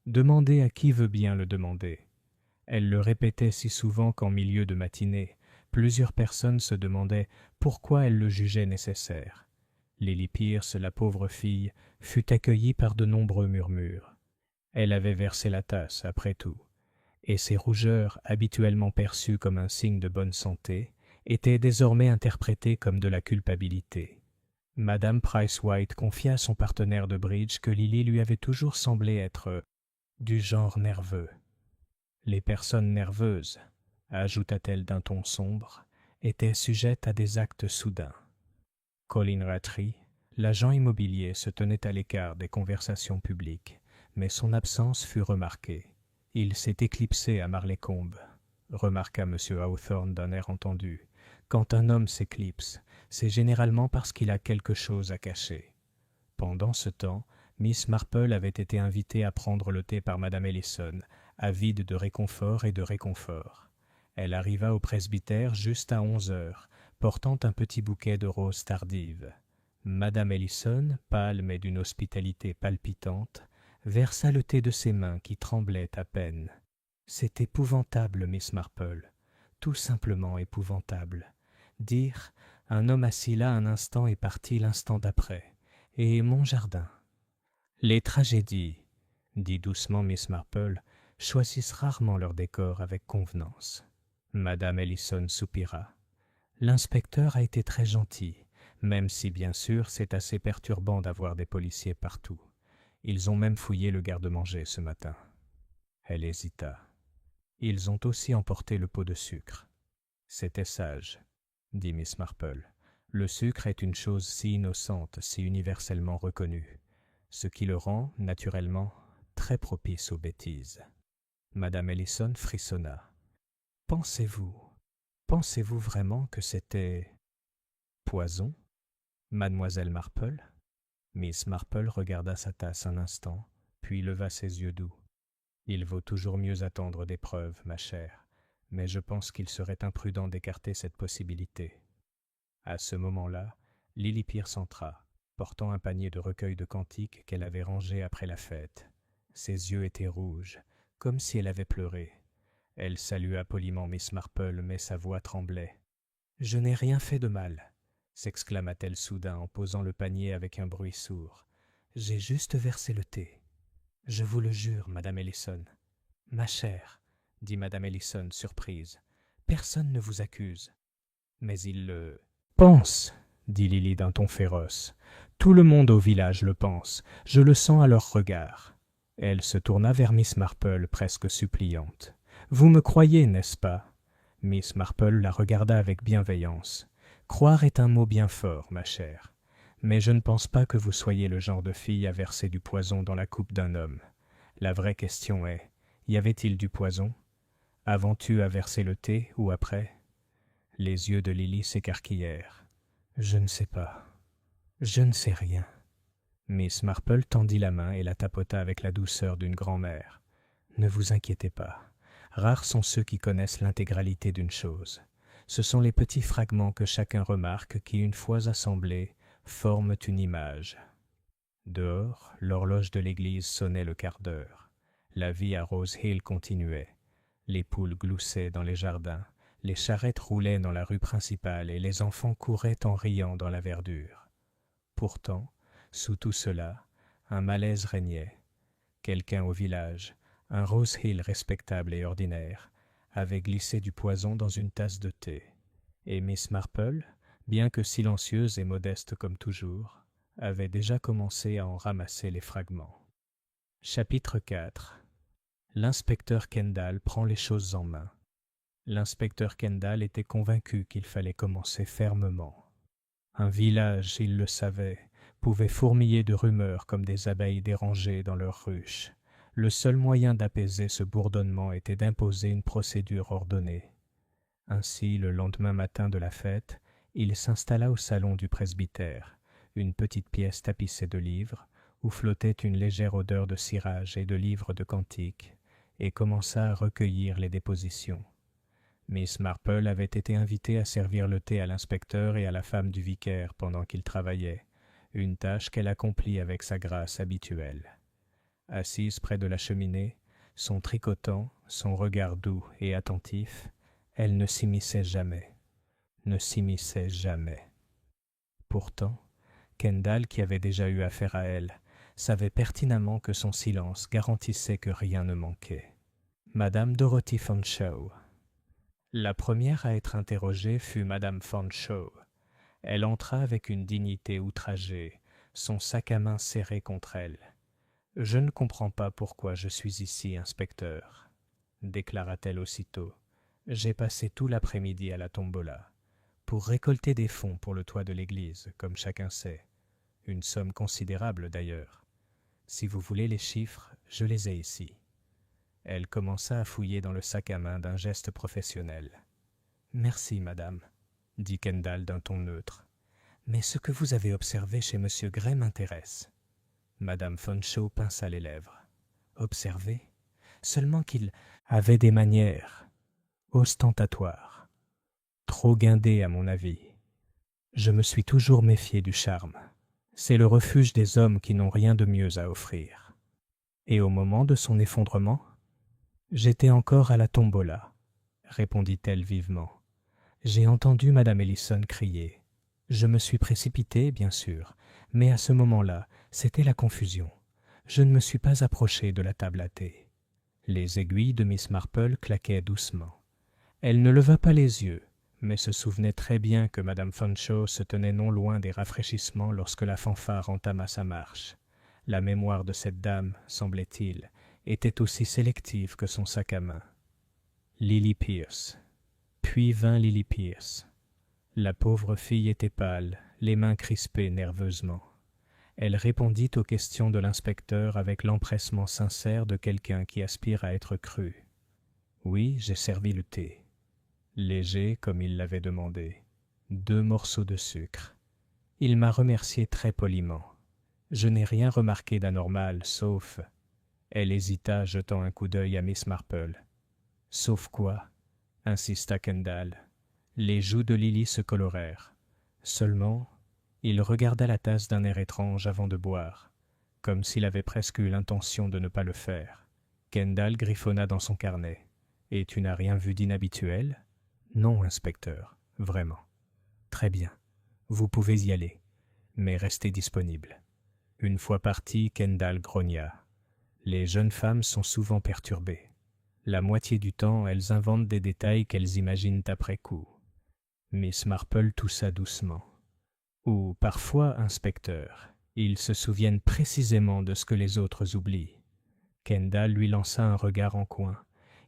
Demandez à qui veut bien le demander. Elle le répétait si souvent qu'en milieu de matinée, plusieurs personnes se demandaient pourquoi elle le jugeait nécessaire. Lily Pierce, la pauvre fille, fut accueillie par de nombreux murmures. Elle avait versé la tasse, après tout, et ses rougeurs, habituellement perçues comme un signe de bonne santé, étaient désormais interprétées comme de la culpabilité. Madame Price-White confia à son partenaire de bridge que Lily lui avait toujours semblé être du genre nerveux. Les personnes nerveuses, ajouta-t-elle d'un ton sombre, étaient sujettes à des actes soudains. Colin Rattray, l'agent immobilier, se tenait à l'écart des conversations publiques, mais son absence fut remarquée. Il s'est éclipsé à Marleycombe, remarqua M. Hawthorne d'un air entendu. Quand un homme s'éclipse, c'est généralement parce qu'il a quelque chose à cacher. Pendant ce temps, Miss Marple avait été invitée à prendre le thé par Madame Ellison, avide de réconfort et de réconfort. Elle arriva au presbytère juste à 11 heures, portant un petit bouquet de roses tardives. Madame Ellison, pâle mais d'une hospitalité palpitante, versa le thé de ses mains qui tremblaient à peine. « C'est épouvantable, Miss Marple, tout simplement épouvantable. Dire « un homme assis là un instant et parti l'instant d'après. Et mon jardin ?» Les tragédies, dit doucement Miss Marple, choisissent rarement leur décor avec convenance. Madame Ellison soupira. L'inspecteur a été très gentil, même si bien sûr c'est assez perturbant d'avoir des policiers partout. Ils ont même fouillé le garde-manger ce matin. Elle hésita. Ils ont aussi emporté le pot de sucre. C'était sage, dit Miss Marple. Le sucre est une chose si innocente, si universellement reconnue, ce qui le rend, naturellement, très propice aux bêtises. Madame Ellison frissonna. Pensez-vous vraiment que c'était poison, Mademoiselle Marple? Miss Marple regarda sa tasse un instant, puis leva ses yeux doux. Il vaut toujours mieux attendre des preuves, ma chère, mais je pense qu'il serait imprudent d'écarter cette possibilité. À ce moment-là, Lily Pierce entra, portant un panier de recueils de cantiques qu'elle avait rangé après la fête. Ses yeux étaient rouges, comme si elle avait pleuré. Elle salua poliment Miss Marple, mais sa voix tremblait. « Je n'ai rien fait de mal !» s'exclama-t-elle soudain en posant le panier avec un bruit sourd. « J'ai juste versé le thé. Je vous le jure, Madame Ellison. »« Ma chère, » dit Madame Ellison, surprise, « personne ne vous accuse. »« Mais il le pense, » dit Lily d'un ton féroce. « Tout le monde au village le pense. Je le sens à leur regard. » Elle se tourna vers Miss Marple, presque suppliante. « Vous me croyez, n'est-ce pas ?» Miss Marple la regarda avec bienveillance. « Croire est un mot bien fort, ma chère. Mais je ne pense pas que vous soyez le genre de fille à verser du poison dans la coupe d'un homme. La vraie question est, y avait-il du poison? Avant-tu à verser le thé ou après ?» Les yeux de Lily s'écarquillèrent. « Je ne sais pas. Je ne sais rien. » Miss Marple tendit la main et la tapota avec la douceur d'une grand-mère. « Ne vous inquiétez pas. Rares sont ceux qui connaissent l'intégralité d'une chose. Ce sont les petits fragments que chacun remarque qui, une fois assemblés, forment une image. » Dehors, l'horloge de l'église sonnait le quart d'heure. La vie à Rose Hill continuait. Les poules gloussaient dans les jardins, les charrettes roulaient dans la rue principale et les enfants couraient en riant dans la verdure. Pourtant, sous tout cela, un malaise régnait. Quelqu'un au village, un Rose Hill respectable et ordinaire, avait glissé du poison dans une tasse de thé. Et Miss Marple, bien que silencieuse et modeste comme toujours, avait déjà commencé à en ramasser les fragments. Chapitre 4. L'inspecteur Kendall prend les choses en main. L'inspecteur Kendall était convaincu qu'il fallait commencer fermement. Un village, il le savait, pouvait fourmiller de rumeurs comme des abeilles dérangées dans leurs ruches. Le seul moyen d'apaiser ce bourdonnement était d'imposer une procédure ordonnée. Ainsi, le lendemain matin de la fête, il s'installa au salon du presbytère, une petite pièce tapissée de livres, où flottait une légère odeur de cirage et de livres de cantiques, et commença à recueillir les dépositions. Miss Marple avait été invitée à servir le thé à l'inspecteur et à la femme du vicaire pendant qu'ils travaillaient, une tâche qu'elle accomplit avec sa grâce habituelle. Assise près de la cheminée, Son tricotant, son regard doux et attentif, elle ne s'immisçait jamais, ne s'immisçait jamais. Pourtant, Kendall, qui avait déjà eu affaire à elle, savait pertinemment que son silence garantissait que rien ne manquait. Madame Dorothy Fanshawe. La première à être interrogée fut Madame Fanshawe. Elle entra avec une dignité outragée, son sac à main serré contre elle. « Je ne comprends pas pourquoi je suis ici, inspecteur, » déclara-t-elle aussitôt. « J'ai passé tout l'après-midi à la tombola, pour récolter des fonds pour le toit de l'église, comme chacun sait. Une somme considérable d'ailleurs. Si vous voulez les chiffres, je les ai ici. » Elle commença à fouiller dans le sac à main d'un geste professionnel. « Merci, madame, » dit Kendall d'un ton neutre. « Mais ce que vous avez observé chez M. Gray m'intéresse. » Madame Fanshawe pinça les lèvres. « Observé ? Seulement qu'il avait des manières ostentatoires. Trop guindées à mon avis. Je me suis toujours méfié du charme. C'est le refuge des hommes qui n'ont rien de mieux à offrir. » Et au moment de son effondrement, « J'étais encore à la tombola, » répondit-elle vivement. « J'ai entendu Madame Ellison crier. Je me suis précipité, bien sûr, mais à ce moment-là, c'était la confusion. Je ne me suis pas approché de la table à thé. » Les aiguilles de Miss Marple claquaient doucement. Elle ne leva pas les yeux, mais se souvenait très bien que Madame Fanshawe se tenait non loin des rafraîchissements lorsque la fanfare entama sa marche. La mémoire de cette dame, semblait-il, était aussi sélective que son sac à main. Lily Pierce. Puis vint Lily Pierce. La pauvre fille était pâle, les mains crispées nerveusement. Elle répondit aux questions de l'inspecteur avec l'empressement sincère de quelqu'un qui aspire à être cru. « Oui, j'ai servi le thé. » Léger comme il l'avait demandé. 2 morceaux de sucre. Il m'a remercié très poliment. Je n'ai rien remarqué d'anormal, sauf... Elle hésita, jetant un coup d'œil à Miss Marple. « Sauf quoi ?» insista Kendall. Les joues de Lily se colorèrent. Seulement, il regarda la tasse d'un air étrange avant de boire, comme s'il avait presque eu l'intention de ne pas le faire. Kendall griffonna dans son carnet. « Et tu n'as rien vu d'inhabituel ?»« Non, inspecteur, vraiment. »« Très bien. Vous pouvez y aller, mais restez disponible. » Une fois parti, Kendall grogna. Les jeunes femmes sont souvent perturbées. La moitié du temps, elles inventent des détails qu'elles imaginent après coup. Miss Marple toussa doucement. Ou parfois, inspecteur, ils se souviennent précisément de ce que les autres oublient. Kendall lui lança un regard en coin.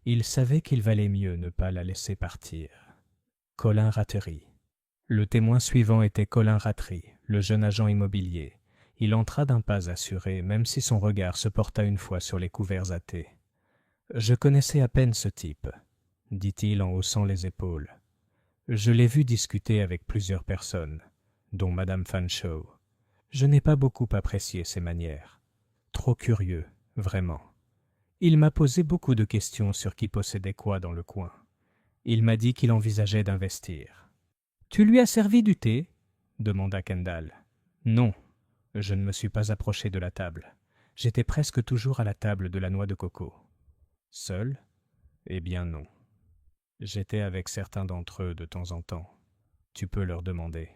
Il savait qu'il valait mieux ne pas la laisser partir. Colin Ratery. Le témoin suivant était Colin Ratery, le jeune agent immobilier. Il entra d'un pas assuré, même si son regard se porta une fois sur les couverts à thé. « Je connaissais à peine ce type, » dit-il en haussant les épaules. « Je l'ai vu discuter avec plusieurs personnes, dont Madame Fanshawe. Je n'ai pas beaucoup apprécié ses manières. Trop curieux, vraiment. Il m'a posé beaucoup de questions sur qui possédait quoi dans le coin. Il m'a dit qu'il envisageait d'investir. »« Tu lui as servi du thé ?» demanda Kendall. « Non. Je ne me suis pas approché de la table. J'étais presque toujours à la table de la noix de coco. » « Seul ? Eh bien non. J'étais avec certains d'entre eux de temps en temps. Tu peux leur demander. »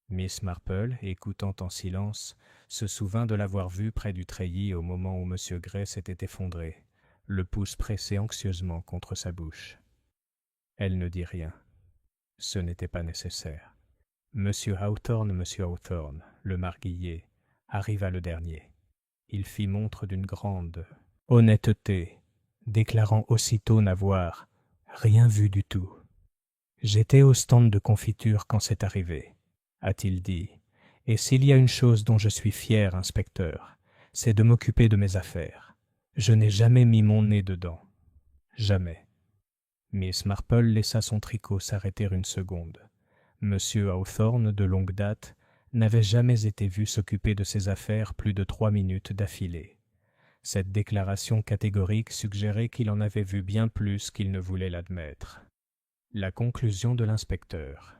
Miss Marple, écoutant en silence, se souvint de l'avoir vu près du treillis au moment où M. Gray s'était effondré, le pouce pressé anxieusement contre sa bouche. Elle ne dit rien. Ce n'était pas nécessaire. M. Hawthorne, le marguillier, arriva le dernier. Il fit montre d'une grande honnêteté, déclarant aussitôt n'avoir rien vu du tout. « J'étais au stand de confiture quand c'est arrivé, » a-t-il dit, « et s'il y a une chose dont je suis fier, inspecteur, c'est de m'occuper de mes affaires. Je n'ai jamais mis mon nez dedans. Jamais. » Miss Marple laissa son tricot s'arrêter une seconde. Monsieur Hawthorne, de longue date, n'avait jamais été vu s'occuper de ses affaires plus de 3 minutes d'affilée. Cette déclaration catégorique suggérait qu'il en avait vu bien plus qu'il ne voulait l'admettre. La conclusion de l'inspecteur.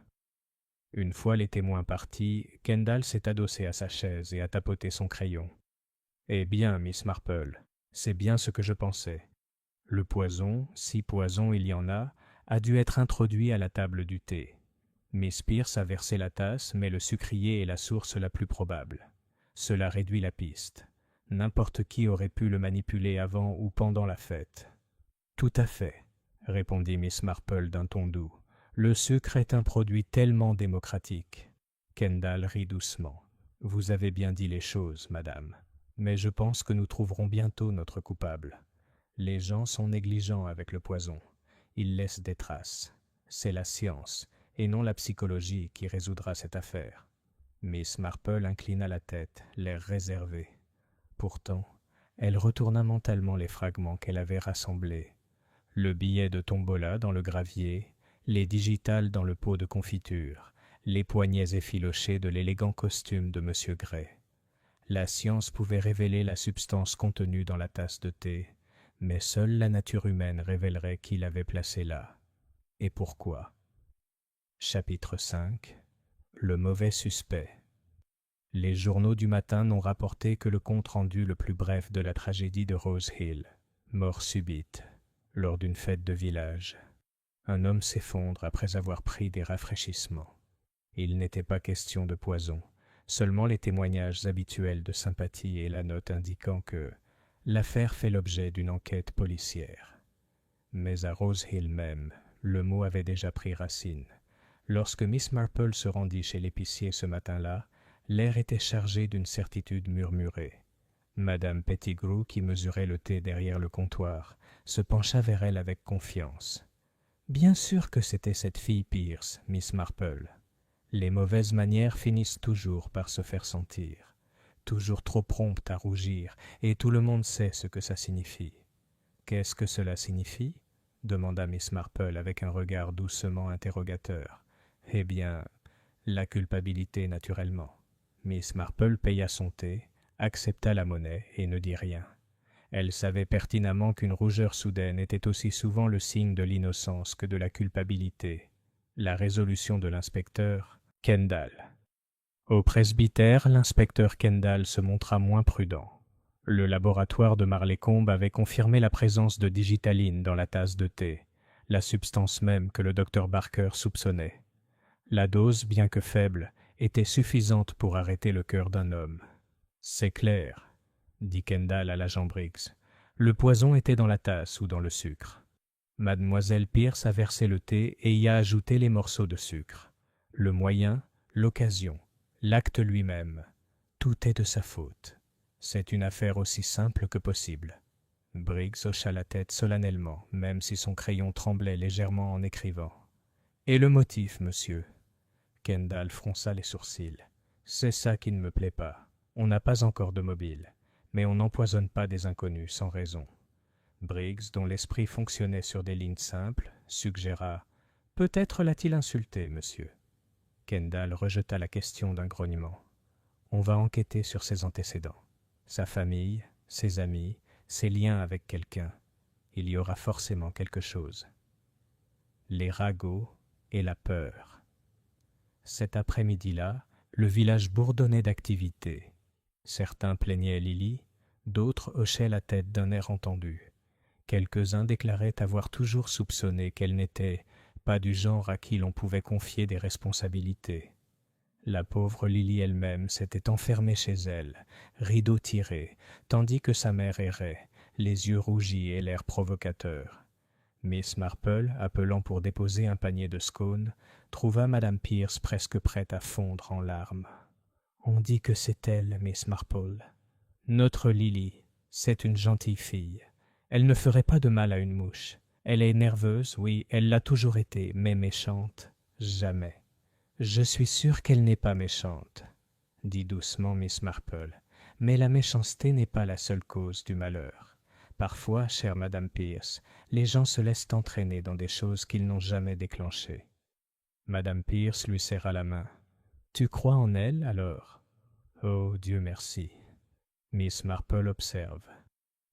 Une fois les témoins partis, Kendall s'est adossé à sa chaise et a tapoté son crayon. « Eh bien, Miss Marple, c'est bien ce que je pensais. Le poison, si poison il y en a dû être introduit à la table du thé. Miss Pierce a versé la tasse, mais le sucrier est la source la plus probable. Cela réduit la piste. N'importe qui aurait pu le manipuler avant ou pendant la fête. Tout à fait, répondit Miss Marple d'un ton doux. Le sucre est un produit tellement démocratique. Kendall rit doucement. Vous avez bien dit les choses, madame. Mais je pense que nous trouverons bientôt notre coupable. Les gens sont négligents avec le poison. Ils laissent des traces. C'est la science, et non la psychologie, qui résoudra cette affaire. Miss Marple inclina la tête, l'air réservé. Pourtant, elle retourna mentalement les fragments qu'elle avait rassemblés. Le billet de tombola dans le gravier, les digitales dans le pot de confiture, les poignets effilochés de l'élégant costume de M. Gray. La science pouvait révéler la substance contenue dans la tasse de thé, mais seule la nature humaine révélerait qui l'avait placée là. Et pourquoi? Chapitre 5. Le mauvais suspect. Les journaux du matin n'ont rapporté que le compte-rendu le plus bref de la tragédie de Rose Hill. Mort subite, lors d'une fête de village. Un homme s'effondre après avoir pris des rafraîchissements. Il n'était pas question de poison, seulement les témoignages habituels de sympathie et la note indiquant que l'affaire fait l'objet d'une enquête policière. Mais à Rose Hill même, le mot avait déjà pris racine. Lorsque Miss Marple se rendit chez l'épicier ce matin-là, l'air était chargé d'une certitude murmurée. Madame Pettigrew, qui mesurait le thé derrière le comptoir, se pencha vers elle avec confiance. « Bien sûr que c'était cette fille Pierce, Miss Marple. Les mauvaises manières finissent toujours par se faire sentir, toujours trop promptes à rougir, et tout le monde sait ce que ça signifie. » « Qu'est-ce que cela signifie ?» demanda Miss Marple avec un regard doucement interrogateur. « Eh bien, la culpabilité naturellement. » Miss Marple paya son thé, accepta la monnaie et ne dit rien. Elle savait pertinemment qu'une rougeur soudaine était aussi souvent le signe de l'innocence que de la culpabilité. La résolution de l'inspecteur, Kendall. Au presbytère, l'inspecteur Kendall se montra moins prudent. Le laboratoire de Marleycombe avait confirmé la présence de digitaline dans la tasse de thé, la substance même que le docteur Barker soupçonnait. La dose, bien que faible, était suffisante pour arrêter le cœur d'un homme. « C'est clair, » dit Kendall à l'agent Briggs. « Le poison était dans la tasse ou dans le sucre. Mademoiselle Pierce a versé le thé et y a ajouté les morceaux de sucre. Le moyen, l'occasion, l'acte lui-même, tout est de sa faute. C'est une affaire aussi simple que possible. » Briggs hocha la tête solennellement, même si son crayon tremblait légèrement en écrivant. « Et le motif, monsieur ?» Kendall fronça les sourcils. « C'est ça qui ne me plaît pas. On n'a pas encore de mobile, mais on n'empoisonne pas des inconnus sans raison. » Briggs, dont l'esprit fonctionnait sur des lignes simples, suggéra « Peut-être l'a-t-il insulté, monsieur ?» Kendall rejeta la question d'un grognement. « On va enquêter sur ses antécédents. Sa famille, ses amis, ses liens avec quelqu'un. Il y aura forcément quelque chose. » Les ragots et la peur. Cet après-midi-là, le village bourdonnait d'activité. Certains plaignaient Lily, d'autres hochaient la tête d'un air entendu. Quelques-uns déclaraient avoir toujours soupçonné qu'elle n'était pas du genre à qui l'on pouvait confier des responsabilités. La pauvre Lily elle-même s'était enfermée chez elle, rideau tiré, tandis que sa mère errait, les yeux rougis et l'air provocateur. Miss Marple, appelant pour déposer un panier de scones, trouva Madame Pierce presque prête à fondre en larmes. « On dit que c'est elle, Miss Marple. Notre Lily, c'est une gentille fille. Elle ne ferait pas de mal à une mouche. Elle est nerveuse, oui, elle l'a toujours été, mais méchante, jamais. Je suis sûre qu'elle n'est pas méchante, dit doucement Miss Marple. Mais la méchanceté n'est pas la seule cause du malheur. Parfois, chère Madame Pierce, les gens se laissent entraîner dans des choses qu'ils n'ont jamais déclenchées. » Madame Pierce lui serra la main. « Tu crois en elle, alors ?»« Oh, Dieu merci. » Miss Marple observe.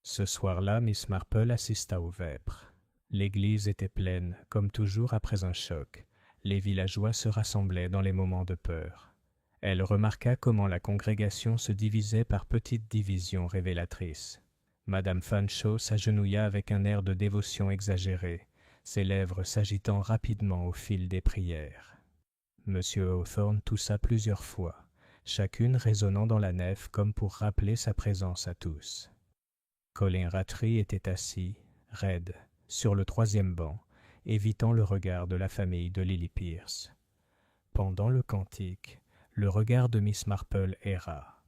Ce soir-là, Miss Marple assista aux vêpres. L'église était pleine, comme toujours après un choc. Les villageois se rassemblaient dans les moments de peur. Elle remarqua comment la congrégation se divisait par petites divisions révélatrices. Madame Fanshawe s'agenouilla avec un air de dévotion exagérée, ses lèvres s'agitant rapidement au fil des prières. M. Hawthorne toussa plusieurs fois, chacune résonnant dans la nef comme pour rappeler sa présence à tous. Colin Rattray était assis, raide, sur le troisième banc, évitant le regard de la famille de Lily Pierce. Pendant le cantique, le regard de Miss Marple erra.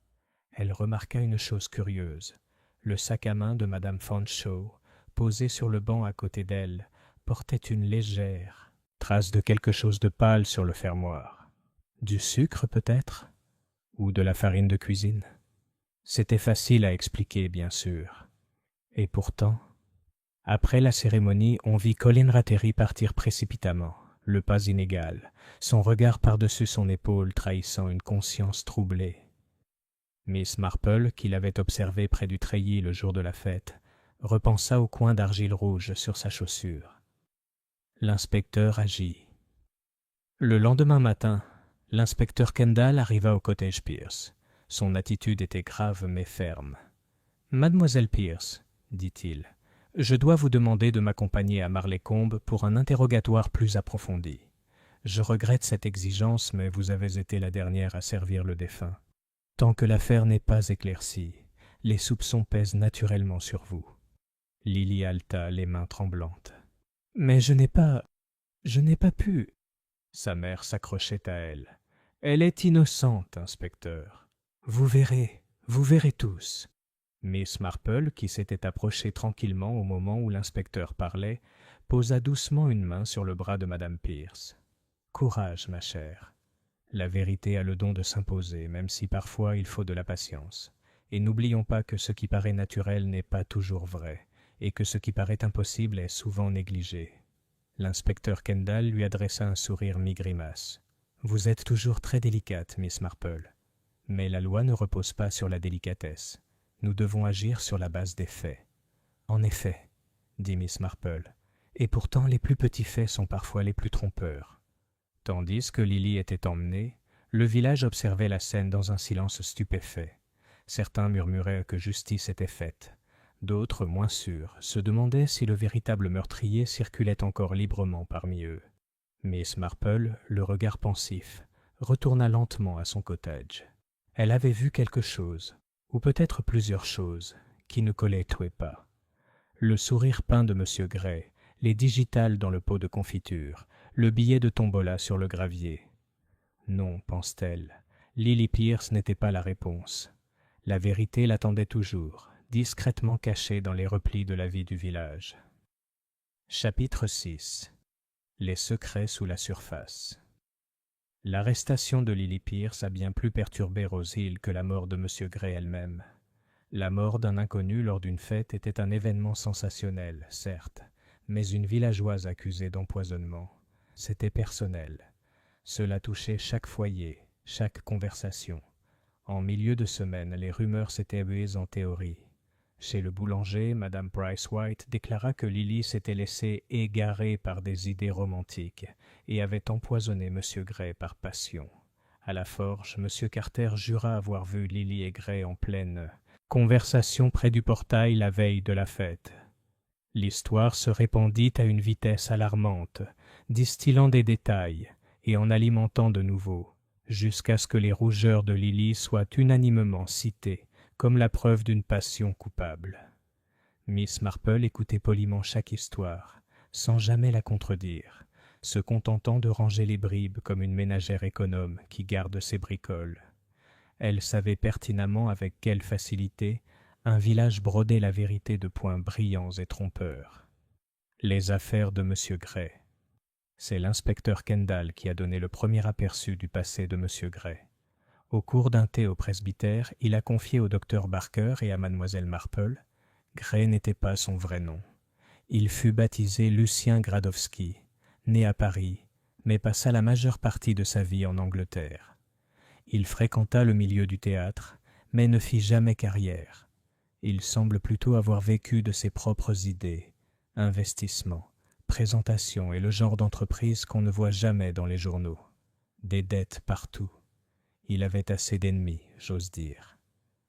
Elle remarqua une chose curieuse. Le sac à main de Madame Fanshawe, posé sur le banc à côté d'elle, portait une légère trace de quelque chose de pâle sur le fermoir. Du sucre peut-être? Ou de la farine de cuisine? C'était facile à expliquer, bien sûr. Et pourtant, après la cérémonie, on vit Colin Rattray partir précipitamment, le pas inégal, son regard par-dessus son épaule trahissant une conscience troublée. Miss Marple, qui l'avait observé près du treillis le jour de la fête, repensa au coin d'argile rouge sur sa chaussure. L'inspecteur agit. Le lendemain matin, l'inspecteur Kendall arriva au cottage Pierce. Son attitude était grave mais ferme. « Mademoiselle Pierce, dit-il, je dois vous demander de m'accompagner à Marleycombe pour un interrogatoire plus approfondi. Je regrette cette exigence, mais vous avez été la dernière à servir le défunt. Tant que l'affaire n'est pas éclaircie, les soupçons pèsent naturellement sur vous. » Lily haleta, les mains tremblantes. « Mais je n'ai pas pu. » Sa mère s'accrochait à elle. « Elle est innocente, inspecteur. Vous verrez tous. » Miss Marple, qui s'était approchée tranquillement au moment où l'inspecteur parlait, posa doucement une main sur le bras de Madame Pierce. « Courage, ma chère. La vérité a le don de s'imposer, même si parfois il faut de la patience. Et n'oublions pas que ce qui paraît naturel n'est pas toujours vrai, et que ce qui paraît impossible est souvent négligé. » L'inspecteur Kendall lui adressa un sourire mi-grimace. « Vous êtes toujours très délicate, Miss Marple. Mais la loi ne repose pas sur la délicatesse. Nous devons agir sur la base des faits. »« En effet, » dit Miss Marple, « et pourtant les plus petits faits sont parfois les plus trompeurs. » Tandis que Lily était emmenée, le village observait la scène dans un silence stupéfait. Certains murmuraient que justice était faite. D'autres, moins sûrs, se demandaient si le véritable meurtrier circulait encore librement parmi eux. Miss Marple, le regard pensif, retourna lentement à son cottage. Elle avait vu quelque chose, ou peut-être plusieurs choses, qui ne collectaient pas. Le sourire peint de M. Gray, les digitales dans le pot de confiture, le billet de tombola sur le gravier. Non, pense-t-elle, Lily Pierce n'était pas la réponse. La vérité l'attendait toujours, discrètement cachée dans les replis de la vie du village. Chapitre 6. Les secrets sous la surface. L'arrestation de Lily Pierce a bien plus perturbé Rose Hill que la mort de M. Gray elle-même. La mort d'un inconnu lors d'une fête était un événement sensationnel, certes, mais une villageoise accusée d'empoisonnement, c'était personnel. Cela touchait chaque foyer, chaque conversation. En milieu de semaine, les rumeurs s'étaient buées en théorie. Chez le boulanger, Madame Price White déclara que Lily s'était laissée égarer par des idées romantiques et avait empoisonné M. Gray par passion. À la forge, M. Carter jura avoir vu Lily et Gray en pleine conversation près du portail la veille de la fête. L'histoire se répandit à une vitesse alarmante, distillant des détails et en alimentant de nouveaux, jusqu'à ce que les rougeurs de Lily soient unanimement citées comme la preuve d'une passion coupable. Miss Marple écoutait poliment chaque histoire, sans jamais la contredire, se contentant de ranger les bribes comme une ménagère économe qui garde ses bricoles. Elle savait pertinemment avec quelle facilité un village brodait la vérité de points brillants et trompeurs. Les affaires de M. Gray. C'est l'inspecteur Kendall qui a donné le premier aperçu du passé de M. Gray. Au cours d'un thé au presbytère, il a confié au docteur Barker et à mademoiselle Marple. Gray n'était pas son vrai nom. Il fut baptisé Lucien Gradowski, né à Paris, mais passa la majeure partie de sa vie en Angleterre. Il fréquenta le milieu du théâtre, mais ne fit jamais carrière. Il semble plutôt avoir vécu de ses propres idées, investissements, présentations et le genre d'entreprise qu'on ne voit jamais dans les journaux. Des dettes partout. Il avait assez d'ennemis, j'ose dire.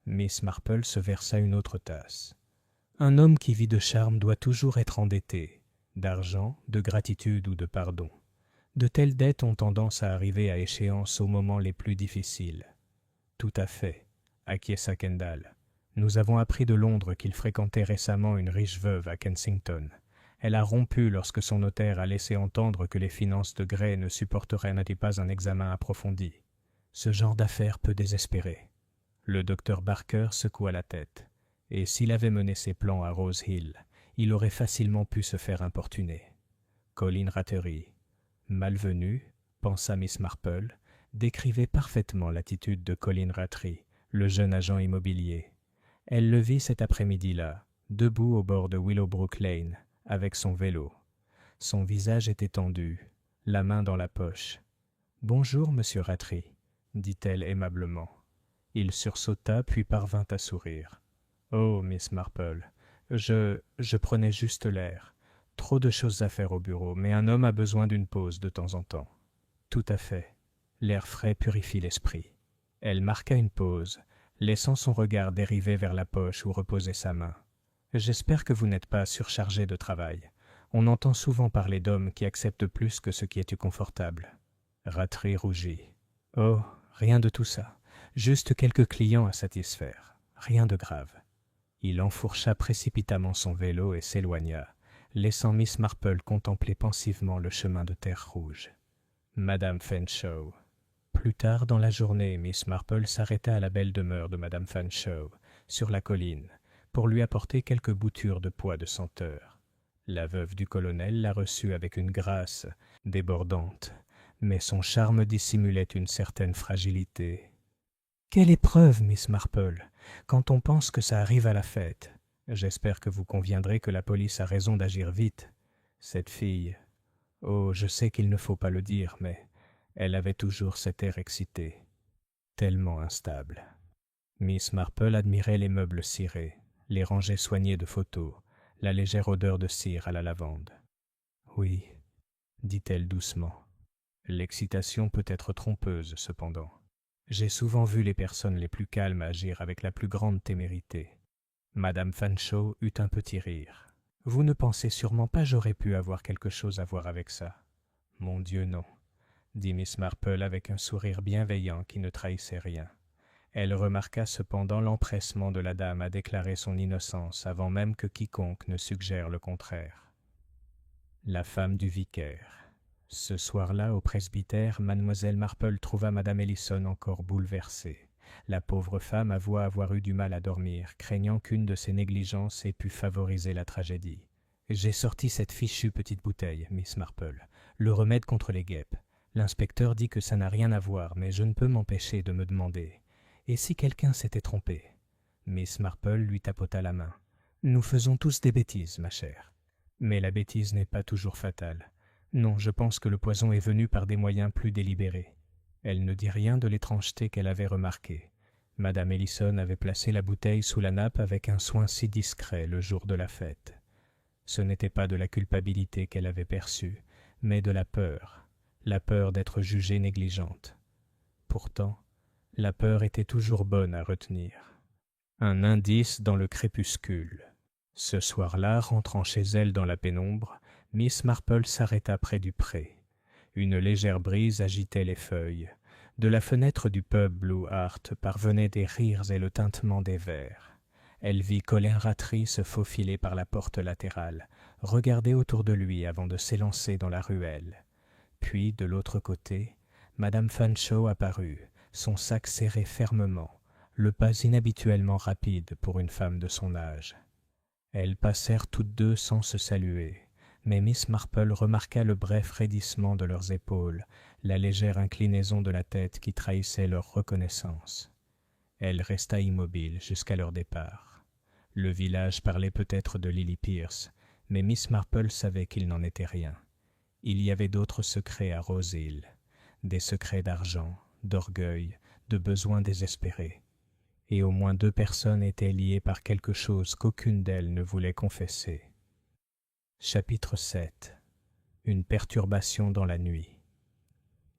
Miss Marple se versa une autre tasse. Un homme qui vit de charme doit toujours être endetté, d'argent, de gratitude ou de pardon. De telles dettes ont tendance à arriver à échéance aux moments les plus difficiles. Tout à fait, acquiesça Kendall. Nous avons appris de Londres qu'il fréquentait récemment une riche veuve à Kensington. Elle a rompu lorsque son notaire a laissé entendre que les finances de Gray ne supporteraient pas un examen approfondi. Ce genre d'affaire peut désespérer. Le docteur Barker secoua la tête, et s'il avait mené ses plans à Rose Hill, il aurait facilement pu se faire importuner. Colin Rattery, malvenu, pensa Miss Marple, décrivait parfaitement l'attitude de Colin Rattray, le jeune agent immobilier. Elle le vit cet après-midi-là, debout au bord de Willowbrook Lane, avec son vélo. Son visage était tendu, la main dans la poche. « Bonjour, monsieur Rattray, » dit-elle aimablement. Il sursauta puis parvint à sourire. « Oh, Miss Marple, je prenais juste l'air. Trop de choses à faire au bureau, mais un homme a besoin d'une pause de temps en temps. » « Tout à fait. L'air frais purifie l'esprit. » Elle marqua une pause, laissant son regard dériver vers la poche où reposait sa main. « J'espère que vous n'êtes pas surchargé de travail. On entend souvent parler d'hommes qui acceptent plus que ce qui est confortable. » Rattray rougit. « Oh, rien de tout ça. Juste quelques clients à satisfaire. Rien de grave. » Il enfourcha précipitamment son vélo et s'éloigna, laissant Miss Marple contempler pensivement le chemin de terre rouge. Madame Fanshawe. Plus tard dans la journée, Miss Marple s'arrêta à la belle demeure de Madame Fanshawe, sur la colline, pour lui apporter quelques boutures de pois de senteur. La veuve du colonel la reçut avec une grâce débordante, mais son charme dissimulait une certaine fragilité. « Quelle épreuve, Miss Marple, quand on pense que ça arrive à la fête. J'espère que vous conviendrez que la police a raison d'agir vite. Cette fille... Oh, je sais qu'il ne faut pas le dire, mais elle avait toujours cet air excité, tellement instable. » Miss Marple admirait les meubles cirés, les rangées soignées de photos, la légère odeur de cire à la lavande. « Oui, » dit-elle doucement. L'excitation peut être trompeuse, cependant. J'ai souvent vu les personnes les plus calmes agir avec la plus grande témérité. Madame Fanshawe eut un petit rire. « Vous ne pensez sûrement pas j'aurais pu avoir quelque chose à voir avec ça. »« Mon Dieu, non, » dit Miss Marple avec un sourire bienveillant qui ne trahissait rien. Elle remarqua cependant l'empressement de la dame à déclarer son innocence avant même que quiconque ne suggère le contraire. La femme du vicaire. Ce soir-là, au presbytère, mademoiselle Marple trouva madame Ellison encore bouleversée. La pauvre femme avoua avoir eu du mal à dormir, craignant qu'une de ses négligences ait pu favoriser la tragédie. « J'ai sorti cette fichue petite bouteille, Miss Marple, le remède contre les guêpes. L'inspecteur dit que ça n'a rien à voir, mais je ne peux m'empêcher de me demander. Et si quelqu'un s'était trompé ?» Miss Marple lui tapota la main. « Nous faisons tous des bêtises, ma chère. Mais la bêtise n'est pas toujours fatale. Non, je pense que le poison est venu par des moyens plus délibérés. » Elle ne dit rien de l'étrangeté qu'elle avait remarquée. Madame Ellison avait placé la bouteille sous la nappe avec un soin si discret le jour de la fête. Ce n'était pas de la culpabilité qu'elle avait perçue, mais de la peur d'être jugée négligente. Pourtant, la peur était toujours bonne à retenir. Un indice dans le crépuscule. Ce soir-là, rentrant chez elle dans la pénombre, Miss Marple s'arrêta près du pré. Une légère brise agitait les feuilles. De la fenêtre du pub Blue Heart parvenaient des rires et le tintement des verres. Elle vit Colin Rattray se faufiler par la porte latérale, regarder autour de lui avant de s'élancer dans la ruelle. Puis, de l'autre côté, madame Fanshawe apparut, son sac serré fermement, le pas inhabituellement rapide pour une femme de son âge. Elles passèrent toutes deux sans se saluer. Mais Miss Marple remarqua le bref raidissement de leurs épaules, la légère inclinaison de la tête qui trahissait leur reconnaissance. Elle resta immobile jusqu'à leur départ. Le village parlait peut-être de Lily Pierce, mais Miss Marple savait qu'il n'en était rien. Il y avait d'autres secrets à Rose Hill, des secrets d'argent, d'orgueil, de besoins désespérés. Et au moins 2 personnes étaient liées par quelque chose qu'aucune d'elles ne voulait confesser. Chapitre 7. Une perturbation dans la nuit.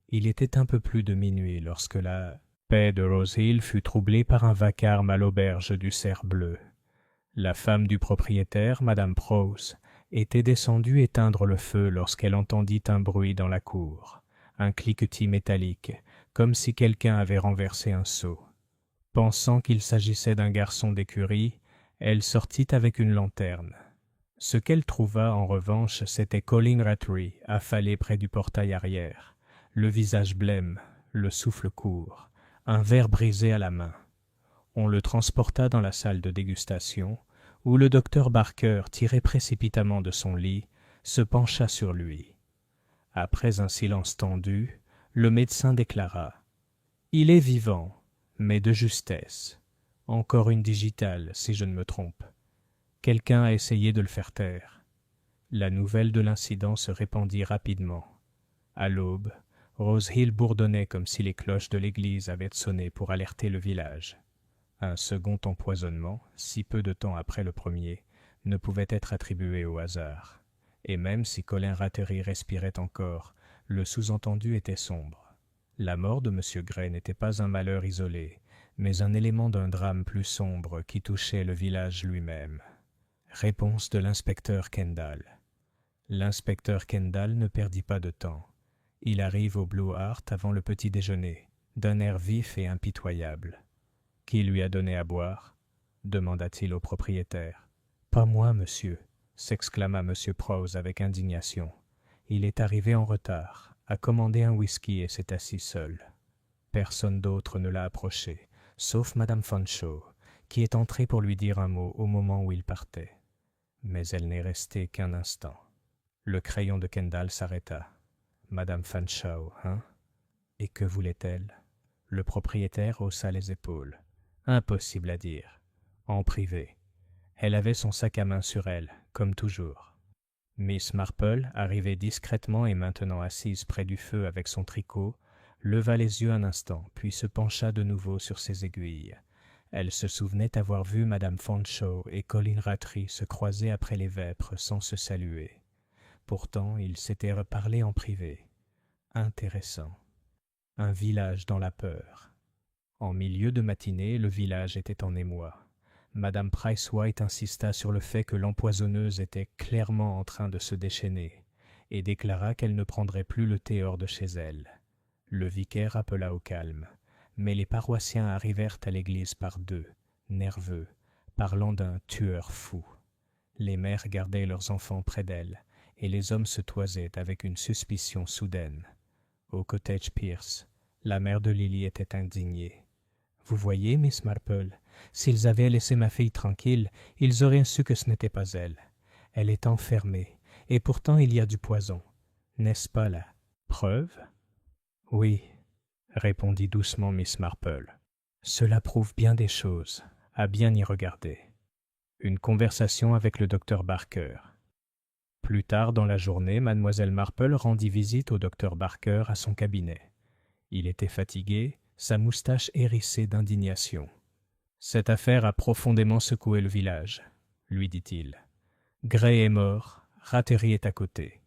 Il était un peu plus de minuit lorsque la paix de Rose Hill fut troublée par un vacarme à l'auberge du Cerf Bleu. La femme du propriétaire, madame Prowse, était descendue éteindre le feu lorsqu'elle entendit un bruit dans la cour, un cliquetis métallique, comme si quelqu'un avait renversé un seau. Pensant qu'il s'agissait d'un garçon d'écurie, elle sortit avec une lanterne. Ce qu'elle trouva, en revanche, c'était Colin Rattray, affalé près du portail arrière, le visage blême, le souffle court, un verre brisé à la main. On le transporta dans la salle de dégustation, où le docteur Barker, tiré précipitamment de son lit, se pencha sur lui. Après un silence tendu, le médecin déclara « Il est vivant, mais de justesse. Encore une digitale, si je ne me trompe. Quelqu'un a essayé de le faire taire. » La nouvelle de l'incident se répandit rapidement. À l'aube, Rose Hill bourdonnait comme si les cloches de l'église avaient sonné pour alerter le village. Un second empoisonnement, si peu de temps après le premier, ne pouvait être attribué au hasard. Et même si Colin Rattray respirait encore, le sous-entendu était sombre. La mort de M. Gray n'était pas un malheur isolé, mais un élément d'un drame plus sombre qui touchait le village lui-même. Réponse de l'inspecteur Kendall. L'inspecteur Kendall ne perdit pas de temps. Il arrive au Blue Hart avant le petit déjeuner, d'un air vif et impitoyable. « Qui lui a donné à boire ?» demanda-t-il au propriétaire. « Pas moi, monsieur », s'exclama M. Prowse avec indignation. Il est arrivé en retard, a commandé un whisky et s'est assis seul. Personne d'autre ne l'a approché, sauf Madame Fanshawe, qui est entrée pour lui dire un mot au moment où il partait. Mais elle n'est restée qu'un instant. Le crayon de Kendall s'arrêta. « Madame Fanshawe, hein ?» Et que voulait-elle ? Le propriétaire haussa les épaules. Impossible à dire. En privé. Elle avait son sac à main sur elle, comme toujours. Miss Marple, arrivée discrètement et maintenant assise près du feu avec son tricot, leva les yeux un instant, puis se pencha de nouveau sur ses aiguilles. Elle se souvenait avoir vu Madame Fanshawe et Colin Rattray se croiser après les vêpres sans se saluer. Pourtant, ils s'étaient reparlé en privé. Intéressant. Un village dans la peur. En milieu de matinée, le village était en émoi. Madame Price-White insista sur le fait que l'empoisonneuse était clairement en train de se déchaîner et déclara qu'elle ne prendrait plus le thé hors de chez elle. Le vicaire appela au calme, mais les paroissiens arrivèrent à l'église par deux, nerveux, parlant d'un tueur fou. Les mères gardaient leurs enfants près d'elles et les hommes se toisaient avec une suspicion soudaine. Au cottage Pierce, la mère de Lily était indignée. « Vous voyez, Miss Marple, s'ils avaient laissé ma fille tranquille, ils auraient su que ce n'était pas elle. Elle est enfermée, et pourtant il y a du poison. N'est-ce pas la preuve ?»« Oui, » répondit doucement Miss Marple. « Cela prouve bien des choses, à bien y regarder. » Une conversation avec le docteur Barker. Plus tard dans la journée, mademoiselle Marple rendit visite au docteur Barker à son cabinet. Il était fatigué, sa moustache hérissée d'indignation. « Cette affaire a profondément secoué le village, » lui dit-il. « Gray est mort, Rattray est à côté.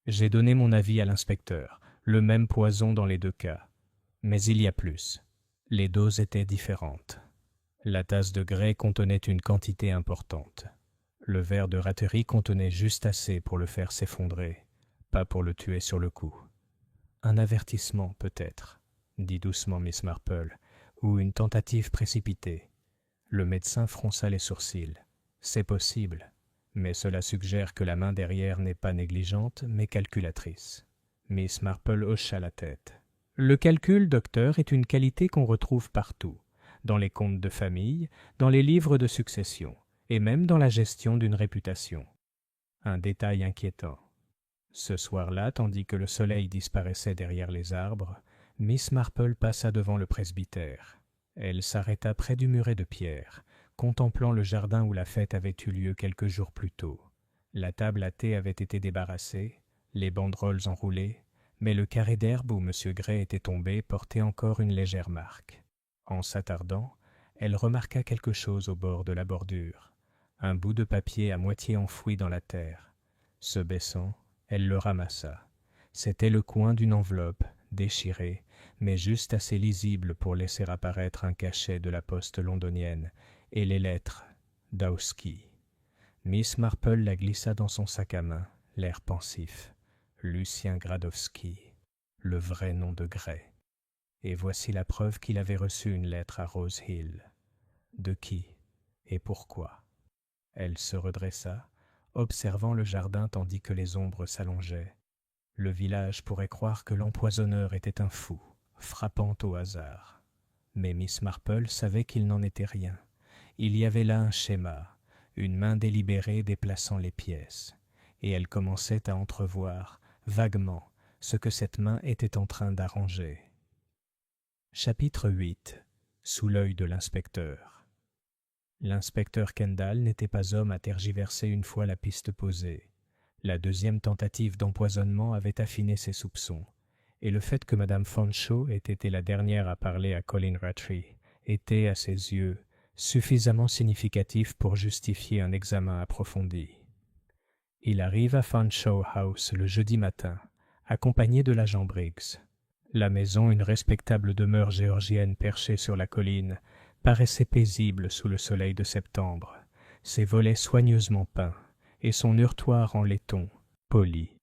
J'ai donné mon avis à l'inspecteur, le même poison dans les deux cas. Mais il y a plus. Les doses étaient différentes. La tasse de Gray contenait une quantité importante. Le verre de Rattray contenait juste assez pour le faire s'effondrer, pas pour le tuer sur le coup. Un avertissement, peut-être, dit doucement Miss Marple, ou une tentative précipitée. Le médecin fronça les sourcils. C'est possible, mais cela suggère que la main derrière n'est pas négligente, mais calculatrice. Miss Marple hocha la tête. Le calcul, docteur, est une qualité qu'on retrouve partout, dans les comptes de famille, dans les livres de succession, et même dans la gestion d'une réputation. Un détail inquiétant. Ce soir-là, tandis que le soleil disparaissait derrière les arbres, Miss Marple passa devant le presbytère. Elle s'arrêta près du muret de pierre, contemplant le jardin où la fête avait eu lieu quelques jours plus tôt. La table à thé avait été débarrassée, les banderoles enroulées, mais le carré d'herbe où M. Gray était tombé portait encore une légère marque. En s'attardant, elle remarqua quelque chose au bord de la bordure, un bout de papier à moitié enfoui dans la terre. Se baissant, elle le ramassa. C'était le coin d'une enveloppe, déchirée, mais juste assez lisible pour laisser apparaître un cachet de la poste londonienne et les lettres Dowski. Miss Marple la glissa dans son sac à main, l'air pensif. Lucien Gradowski, le vrai nom de Gray. Et voici la preuve qu'il avait reçu une lettre à Rose Hill. De qui et pourquoi? Elle se redressa, observant le jardin tandis que les ombres s'allongeaient. Le village pourrait croire que l'empoisonneur était un fou, frappant au hasard. Mais Miss Marple savait qu'il n'en était rien. Il y avait là un schéma, une main délibérée déplaçant les pièces, et elle commençait à entrevoir, vaguement, ce que cette main était en train d'arranger. Chapitre 8. Sous l'œil de l'inspecteur. L'inspecteur Kendall n'était pas homme à tergiverser une fois la piste posée. La deuxième tentative d'empoisonnement avait affiné ses soupçons, et le fait que Madame Fanshawe ait été la dernière à parler à Colin Rattray était, à ses yeux, suffisamment significatif pour justifier un examen approfondi. Il arrive à Fanshawe House le jeudi matin, accompagné de l'agent Briggs. La maison, une respectable demeure géorgienne perchée sur la colline, paraissait paisible sous le soleil de septembre, ses volets soigneusement peints et son heurtoir en laiton, poli.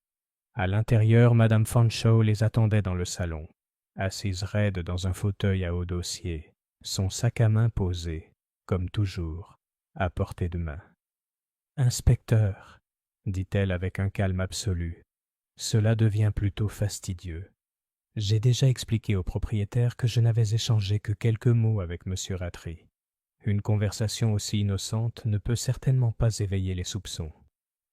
À l'intérieur, Madame Fanshawe les attendait dans le salon, assise raide dans un fauteuil à haut dossier, son sac à main posé, comme toujours, à portée de main. « Inspecteur, » dit-elle avec un calme absolu, « cela devient plutôt fastidieux. J'ai déjà expliqué au propriétaire que je n'avais échangé que quelques mots avec M. Rattray. Une conversation aussi innocente ne peut certainement pas éveiller les soupçons.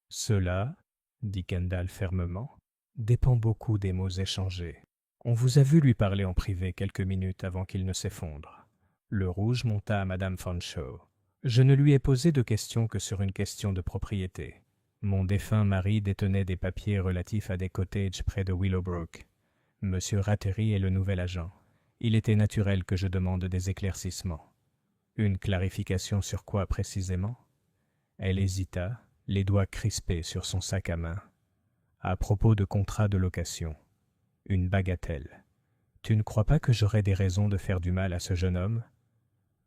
Cela, dit Kendall fermement, dépend beaucoup des mots échangés. On vous a vu lui parler en privé quelques minutes avant qu'il ne s'effondre. Le rouge monta à Madame Fanshawe. Je ne lui ai posé de questions que sur une question de propriété. Mon défunt mari détenait des papiers relatifs à des cottages près de Willowbrook. Monsieur Rattray est le nouvel agent. Il était naturel que je demande des éclaircissements. Une clarification sur quoi précisément? Elle hésita, les doigts crispés sur son sac à main. À propos de contrat de location. Une bagatelle. Tu ne crois pas que j'aurais des raisons de faire du mal à ce jeune homme?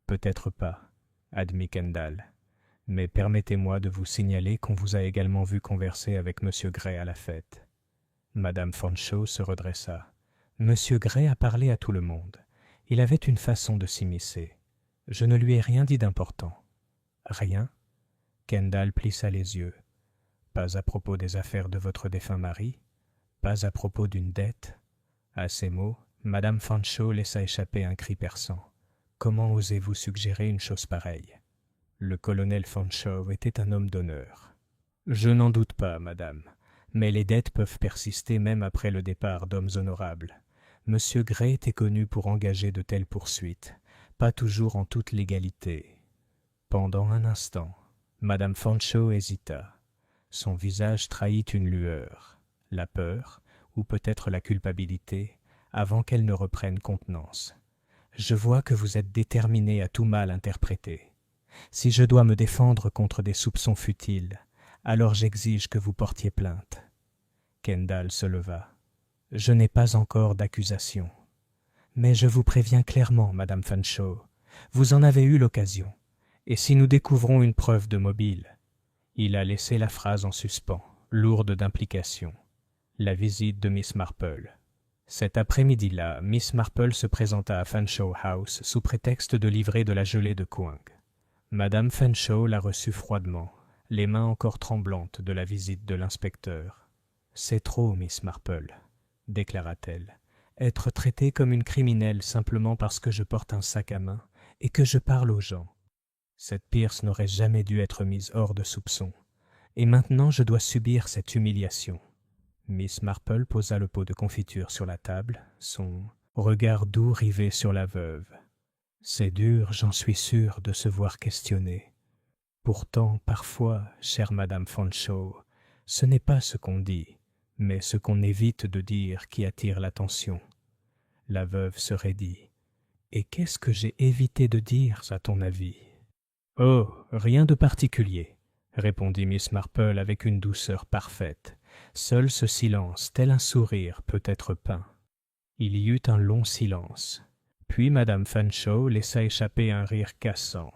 Peut-être pas, admit Kendall. Mais permettez-moi de vous signaler qu'on vous a également vu converser avec M. Gray à la fête. Madame Fanshawe se redressa. Monsieur Gray a parlé à tout le monde. Il avait une façon de s'immiscer. Je ne lui ai rien dit d'important. Rien? Kendall plissa les yeux. Pas à propos des affaires de votre défunt mari? Pas à propos d'une dette? À ces mots, Madame Fanshawe laissa échapper un cri perçant. Comment osez-vous suggérer une chose pareille? Le colonel Fanshawe était un homme d'honneur. Je n'en doute pas, madame. Mais les dettes peuvent persister même après le départ d'hommes honorables. Monsieur Gray était connu pour engager de telles poursuites, pas toujours en toute légalité. Pendant un instant, Madame Fanshawe hésita. Son visage trahit une lueur, la peur, ou peut-être la culpabilité, avant qu'elle ne reprenne contenance. Je vois que vous êtes déterminé à tout mal interpréter. Si je dois me défendre contre des soupçons futiles, alors j'exige que vous portiez plainte. Kendall se leva. Je n'ai pas encore d'accusation. Mais je vous préviens clairement, Madame Fanshawe, vous en avez eu l'occasion. Et si nous découvrons une preuve de mobile? Il a laissé la phrase en suspens, lourde d'implications. La visite de Miss Marple. Cet après-midi-là, Miss Marple se présenta à Fanshawe House sous prétexte de livrer de la gelée de Coing. Madame Fanshawe la reçut froidement, les mains encore tremblantes de la visite de l'inspecteur. « C'est trop, Miss Marple, » déclara-t-elle. « Être traitée comme une criminelle simplement parce que je porte un sac à main et que je parle aux gens. Cette Pierce n'aurait jamais dû être mise hors de soupçon. Et maintenant je dois subir cette humiliation. » Miss Marple posa le pot de confiture sur la table, son regard doux rivé sur la veuve. « C'est dur, j'en suis sûr, de se voir questionnée. Pourtant, parfois, chère Madame Fanshawe, ce n'est pas ce qu'on dit, mais ce qu'on évite de dire qui attire l'attention. » La veuve se raidit. « Et qu'est-ce que j'ai évité de dire, à ton avis ?»« Oh, rien de particulier, » répondit Miss Marple avec une douceur parfaite. Seul ce silence, tel un sourire, peut être peint. Il y eut un long silence. Puis Madame Fanshawe laissa échapper un rire cassant.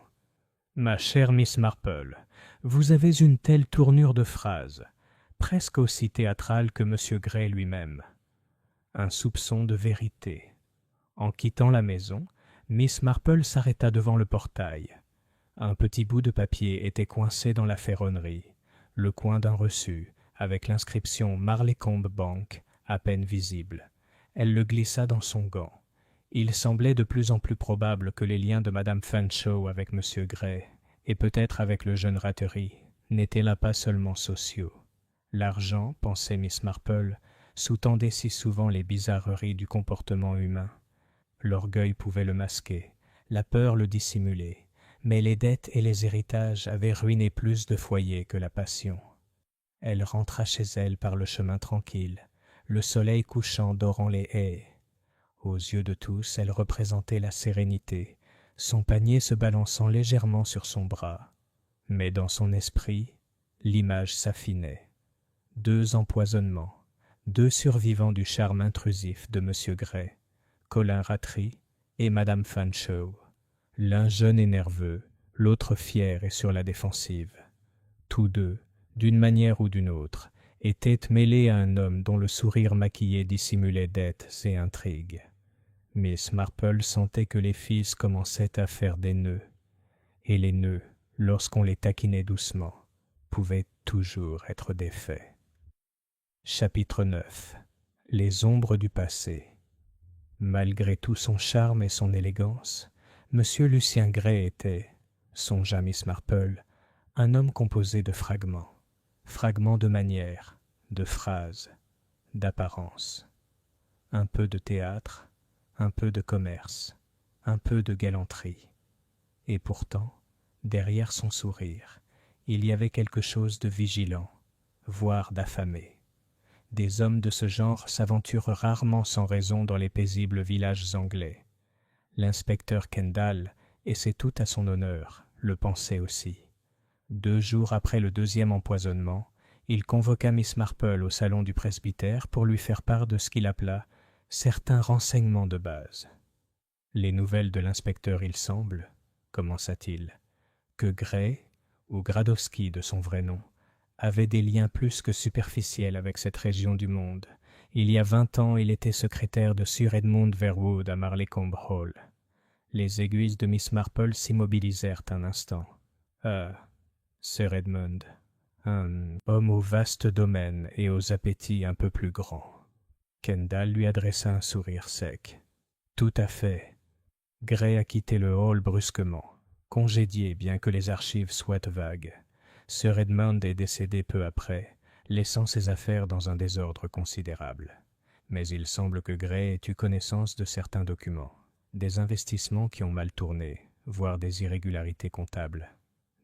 Ma chère Miss Marple, vous avez une telle tournure de phrase, presque aussi théâtrale que M. Gray lui-même. Un soupçon de vérité. En quittant la maison, Miss Marple s'arrêta devant le portail. Un petit bout de papier était coincé dans la ferronnerie, le coin d'un reçu, avec l'inscription Marleycombe Bank à peine visible. Elle le glissa dans son gant. Il semblait de plus en plus probable que les liens de Madame Fanshawe avec M. Gray, et peut-être avec le jeune Rattery, n'étaient là pas seulement sociaux. L'argent, pensait Miss Marple, sous-tendait si souvent les bizarreries du comportement humain. L'orgueil pouvait le masquer, la peur le dissimuler, mais les dettes et les héritages avaient ruiné plus de foyers que la passion. Elle rentra chez elle par le chemin tranquille, le soleil couchant dorant les haies. Aux yeux de tous, elle représentait la sérénité, son panier se balançant légèrement sur son bras. Mais dans son esprit, l'image s'affinait. 2 empoisonnements, 2 survivants du charme intrusif de M. Gray, Colin Rattray et Madame Fanshawe. L'un jeune et nerveux, l'autre fier et sur la défensive. Tous deux, d'une manière ou d'une autre, étaient mêlés à un homme dont le sourire maquillé dissimulait dettes et intrigues. Miss Marple sentait que les fils commençaient à faire des nœuds, et les nœuds, lorsqu'on les taquinait doucement, pouvaient toujours être défaits. Chapitre 9. Les ombres du passé. Malgré tout son charme et son élégance, M. Lucien Gray était, songea Miss Marple, un homme composé de fragments de manières, de phrases, d'apparences. Un peu de théâtre, un peu de commerce, un peu de galanterie. Et pourtant, derrière son sourire, il y avait quelque chose de vigilant, voire d'affamé. Des hommes de ce genre s'aventurent rarement sans raison dans les paisibles villages anglais. L'inspecteur Kendall, et c'est tout à son honneur, le pensait aussi. 2 jours après le 2e empoisonnement, il convoqua Miss Marple au salon du presbytère pour lui faire part de ce qu'il appela « certains renseignements de base ». Les nouvelles de l'inspecteur, il semble, commença-t-il, que Gray, ou Gradowski de son vrai nom, avait des liens plus que superficiels avec cette région du monde. Il y a 20 ans, il était secrétaire de Sir Edmund Verwood à Marleycombe Hall. Les aiguilles de Miss Marple s'immobilisèrent un instant. « Ah, Sir Edmund, un homme aux vastes domaines et aux appétits un peu plus grands. » Kendall lui adressa un sourire sec. « Tout à fait. » Gray a quitté le hall brusquement, congédié bien que les archives soient vagues. Sir Edmund est décédé peu après, laissant ses affaires dans un désordre considérable. Mais il semble que Gray ait eu connaissance de certains documents, des investissements qui ont mal tourné, voire des irrégularités comptables.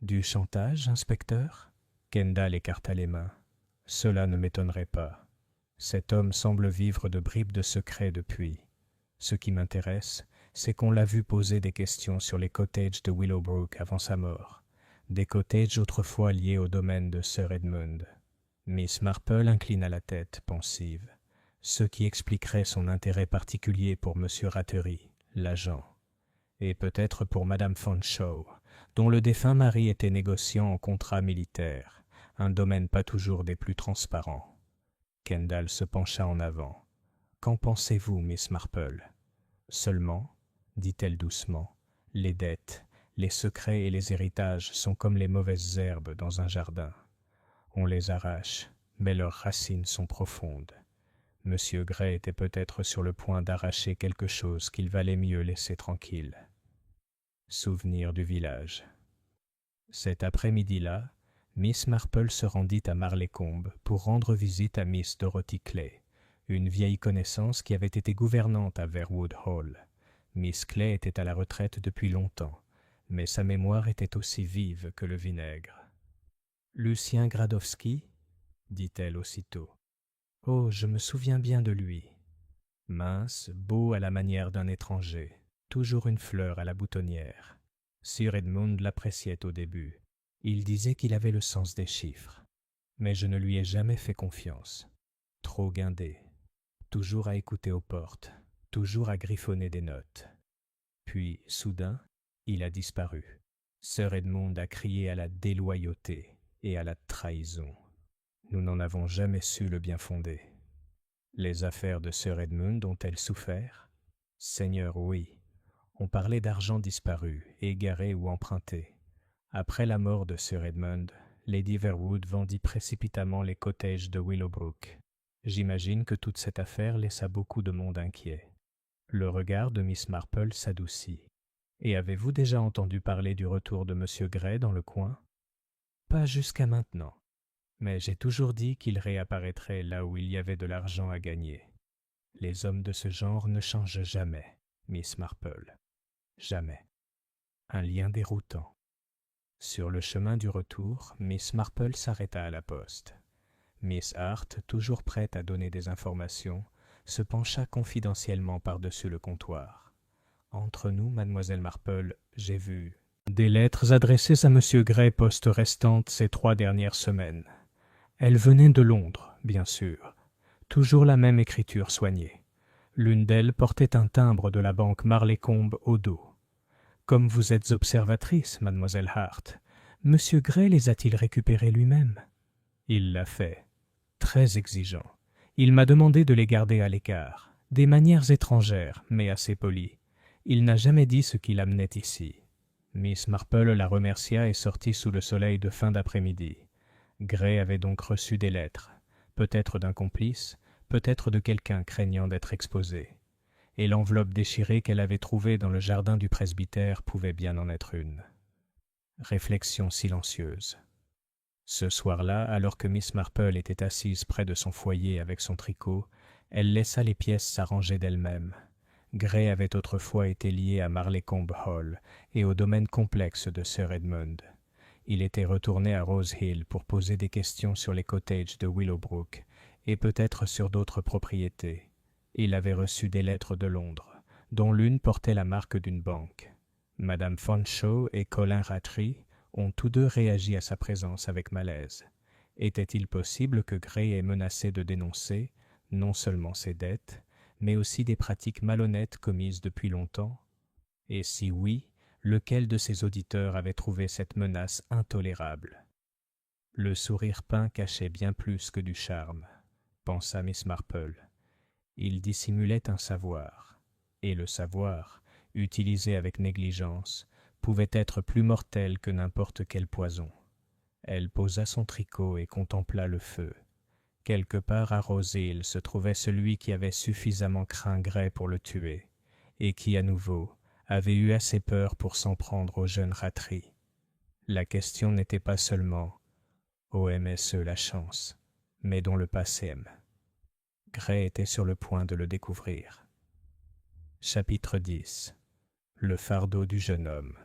Du chantage, inspecteur ? Kendall écarta les mains. Cela ne m'étonnerait pas. Cet homme semble vivre de bribes de secrets depuis. Ce qui m'intéresse, c'est qu'on l'a vu poser des questions sur les cottages de Willowbrook avant sa mort. Des cottages autrefois liés au domaine de Sir Edmund. Miss Marple inclina la tête, pensive, ce qui expliquerait son intérêt particulier pour M. Rattery, l'agent, et peut-être pour Madame Fanshawe, dont le défunt mari était négociant en contrat militaire, un domaine pas toujours des plus transparents. Kendall se pencha en avant. « Qu'en pensez-vous, Miss Marple ?»« Seulement, dit-elle doucement, les dettes, les secrets et les héritages sont comme les mauvaises herbes dans un jardin. On les arrache, mais leurs racines sont profondes. Monsieur Gray était peut-être sur le point d'arracher quelque chose qu'il valait mieux laisser tranquille. » Souvenir du village. Cet après-midi-là, Miss Marple se rendit à Marleycombe pour rendre visite à Miss Dorothy Clay, une vieille connaissance qui avait été gouvernante à Verwood Hall. Miss Clay était à la retraite depuis longtemps, mais sa mémoire était aussi vive que le vinaigre. « Lucien Gradowski ?» dit-elle aussitôt. « Oh, je me souviens bien de lui. Mince, beau à la manière d'un étranger, toujours une fleur à la boutonnière. Sir Edmund l'appréciait au début. Il disait qu'il avait le sens des chiffres. Mais je ne lui ai jamais fait confiance. Trop guindé. Toujours à écouter aux portes, toujours à griffonner des notes. Puis, soudain, il a disparu. Sir Edmund a crié à la déloyauté et à la trahison. Nous n'en avons jamais su le bien fondé. Les affaires de Sir Edmund ont-elles souffert? Seigneur, oui. On parlait d'argent disparu, égaré ou emprunté. Après la mort de Sir Edmund, Lady Verwood vendit précipitamment les cottages de Willowbrook. J'imagine que toute cette affaire laissa beaucoup de monde inquiet. Le regard de Miss Marple s'adoucit. Et avez-vous déjà entendu parler du retour de M. Gray dans le coin? Pas jusqu'à maintenant. Mais j'ai toujours dit qu'il réapparaîtrait là où il y avait de l'argent à gagner. Les hommes de ce genre ne changent jamais, Miss Marple. Jamais. Un lien déroutant. Sur le chemin du retour, Miss Marple s'arrêta à la poste. Miss Hart, toujours prête à donner des informations, se pencha confidentiellement par-dessus le comptoir. Entre nous, mademoiselle Marple, j'ai vu des lettres adressées à M. Gray poste restantes ces 3 dernières semaines. Elles venaient de Londres, bien sûr. Toujours la même écriture soignée. L'une d'elles portait un timbre de la banque Marleycombe au dos. Comme vous êtes observatrice, mademoiselle Hart, M. Gray les a-t-il récupérées lui-même? Il l'a fait. Très exigeant. Il m'a demandé de les garder à l'écart. Des manières étrangères, mais assez polies. Il n'a jamais dit ce qui l'amenait ici. Miss Marple la remercia et sortit sous le soleil de fin d'après-midi. Gray avait donc reçu des lettres, peut-être d'un complice, peut-être de quelqu'un craignant d'être exposé. Et l'enveloppe déchirée qu'elle avait trouvée dans le jardin du presbytère pouvait bien en être une. Réflexion silencieuse. Ce soir-là, alors que Miss Marple était assise près de son foyer avec son tricot, elle laissa les pièces s'arranger d'elles-mêmes. Gray avait autrefois été lié à Marleycombe Hall et au domaine complexe de Sir Edmund. Il était retourné à Rose Hill pour poser des questions sur les cottages de Willowbrook et peut-être sur d'autres propriétés. Il avait reçu des lettres de Londres, dont l'une portait la marque d'une banque. Madame Fanshawe et Colin Rattray ont tous deux réagi à sa présence avec malaise. Était-il possible que Gray ait menacé de dénoncer, non seulement ses dettes, mais aussi des pratiques malhonnêtes commises depuis longtemps? Et si oui, lequel de ses auditeurs avait trouvé cette menace intolérable? Le sourire peint cachait bien plus que du charme, pensa Miss Marple. Il dissimulait un savoir, et le savoir, utilisé avec négligence, pouvait être plus mortel que n'importe quel poison. Elle posa son tricot et contempla le feu. Quelque part à Rose Hill se trouvait celui qui avait suffisamment craint Gray pour le tuer, et qui, à nouveau, avait eu assez peur pour s'en prendre au jeune Rattray. La question n'était pas seulement « OMSE la chance », mais dont le passé aime. Gray était sur le point de le découvrir. Chapitre 10. Le fardeau du jeune homme.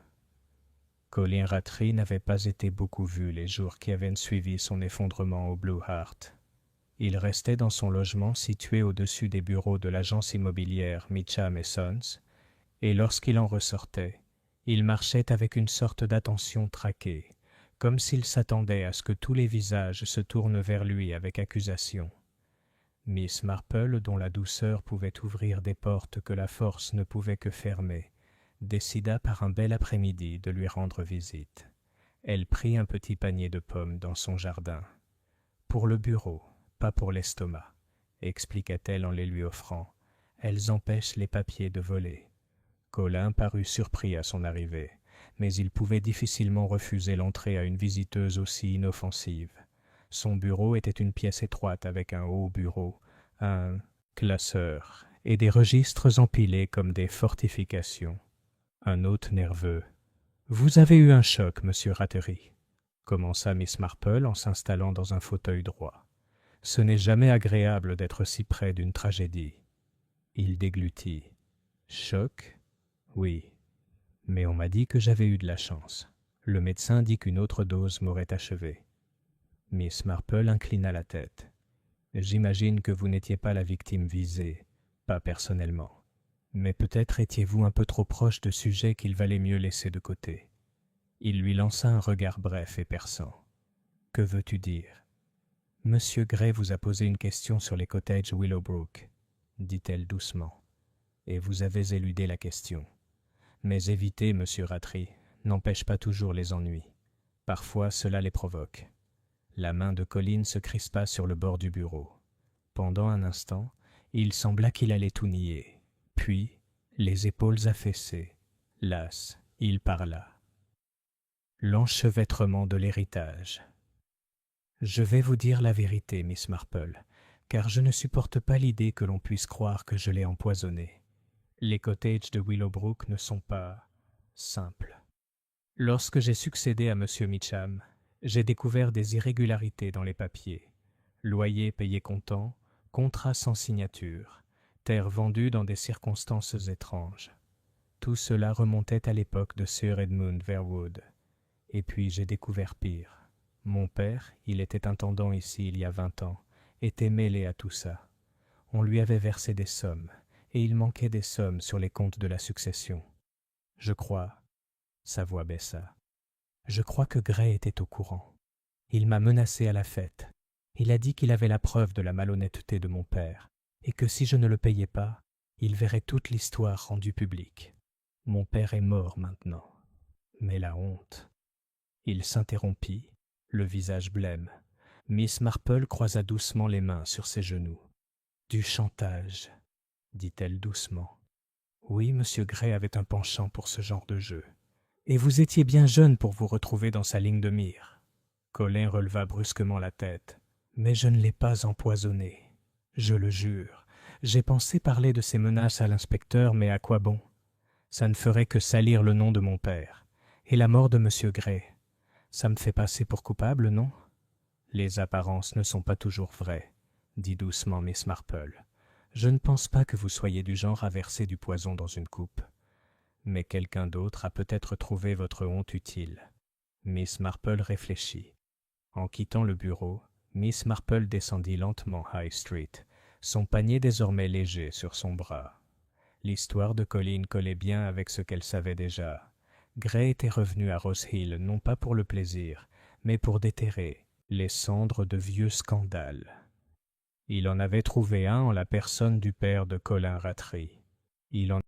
Colin Rattray n'avait pas été beaucoup vu les jours qui avaient suivi son effondrement au Blue Hart. Il restait dans son logement situé au-dessus des bureaux de l'agence immobilière Meacham & Sons, et lorsqu'il en ressortait, il marchait avec une sorte d'attention traquée, comme s'il s'attendait à ce que tous les visages se tournent vers lui avec accusation. Miss Marple, dont la douceur pouvait ouvrir des portes que la force ne pouvait que fermer, décida par un bel après-midi de lui rendre visite. Elle prit un petit panier de pommes dans son jardin. « Pour le bureau, pas pour l'estomac, » expliqua-t-elle en les lui offrant. « Elles empêchent les papiers de voler. » Colin parut surpris à son arrivée, mais il pouvait difficilement refuser l'entrée à une visiteuse aussi inoffensive. Son bureau était une pièce étroite avec un haut bureau, un classeur et des registres empilés comme des fortifications. Un hôte nerveux. « Vous avez eu un choc, monsieur Rattray, » commença Miss Marple en s'installant dans un fauteuil droit. « Ce n'est jamais agréable d'être si près d'une tragédie. » Il déglutit. « Choc? Oui. Mais on m'a dit que j'avais eu de la chance. Le médecin dit qu'une autre dose m'aurait achevé. » Miss Marple inclina la tête. « J'imagine que vous n'étiez pas la victime visée, pas personnellement. Mais peut-être étiez-vous un peu trop proche de sujets qu'il valait mieux laisser de côté. » Il lui lança un regard bref et perçant. « Que veux-tu dire? »« Monsieur Gray vous a posé une question sur les cottages Willowbrook, » dit-elle doucement. « Et vous avez éludé la question. Mais évitez, monsieur Rattray, n'empêchent pas toujours les ennuis. Parfois, cela les provoque. La main de Colin se crispa sur le bord du bureau. Pendant un instant, il sembla qu'il allait tout nier. Puis, les épaules affaissées, las, il parla. L'enchevêtrement de l'héritage. Je vais vous dire la vérité, Miss Marple, car je ne supporte pas l'idée que l'on puisse croire que je l'ai empoisonné. Les cottages de Willowbrook ne sont pas simples. Lorsque j'ai succédé à M. Meacham, j'ai découvert des irrégularités dans les papiers. Loyer payé comptant, contrat sans signature, terre vendue dans des circonstances étranges. Tout cela remontait à l'époque de Sir Edmund Verwood. Et puis j'ai découvert pire. Mon père, il était intendant ici il y a 20 ans, était mêlé à tout ça. On lui avait versé des sommes, et il manquait des sommes sur les comptes de la succession. Je crois, sa voix baissa, je crois que Gray était au courant. Il m'a menacé à la fête. Il a dit qu'il avait la preuve de la malhonnêteté de mon père, et que si je ne le payais pas, il verrait toute l'histoire rendue publique. Mon père est mort maintenant. Mais la honte... Il s'interrompit, le visage blême. Miss Marple croisa doucement les mains sur ses genoux. « Du chantage, » dit-elle doucement. « Oui, Monsieur Gray avait un penchant pour ce genre de jeu. Et vous étiez bien jeune pour vous retrouver dans sa ligne de mire. » Colin releva brusquement la tête. « Mais je ne l'ai pas empoisonné. Je le jure. J'ai pensé parler de ces menaces à l'inspecteur, mais à quoi bon? Ça ne ferait que salir le nom de mon père. Et la mort de Monsieur Gray. Ça me fait passer pour coupable, non? Les apparences ne sont pas toujours vraies, dit doucement Miss Marple. Je ne pense pas que vous soyez du genre à verser du poison dans une coupe. Mais quelqu'un d'autre a peut-être trouvé votre honte utile. Miss Marple réfléchit. En quittant le bureau, Miss Marple descendit lentement High Street, son panier désormais léger sur son bras. L'histoire de Colin collait bien avec ce qu'elle savait déjà. Gray était revenu à Rose Hill non pas pour le plaisir, mais pour déterrer les cendres de vieux scandales. Il en avait trouvé un en la personne du père de Colin Rattray. Il en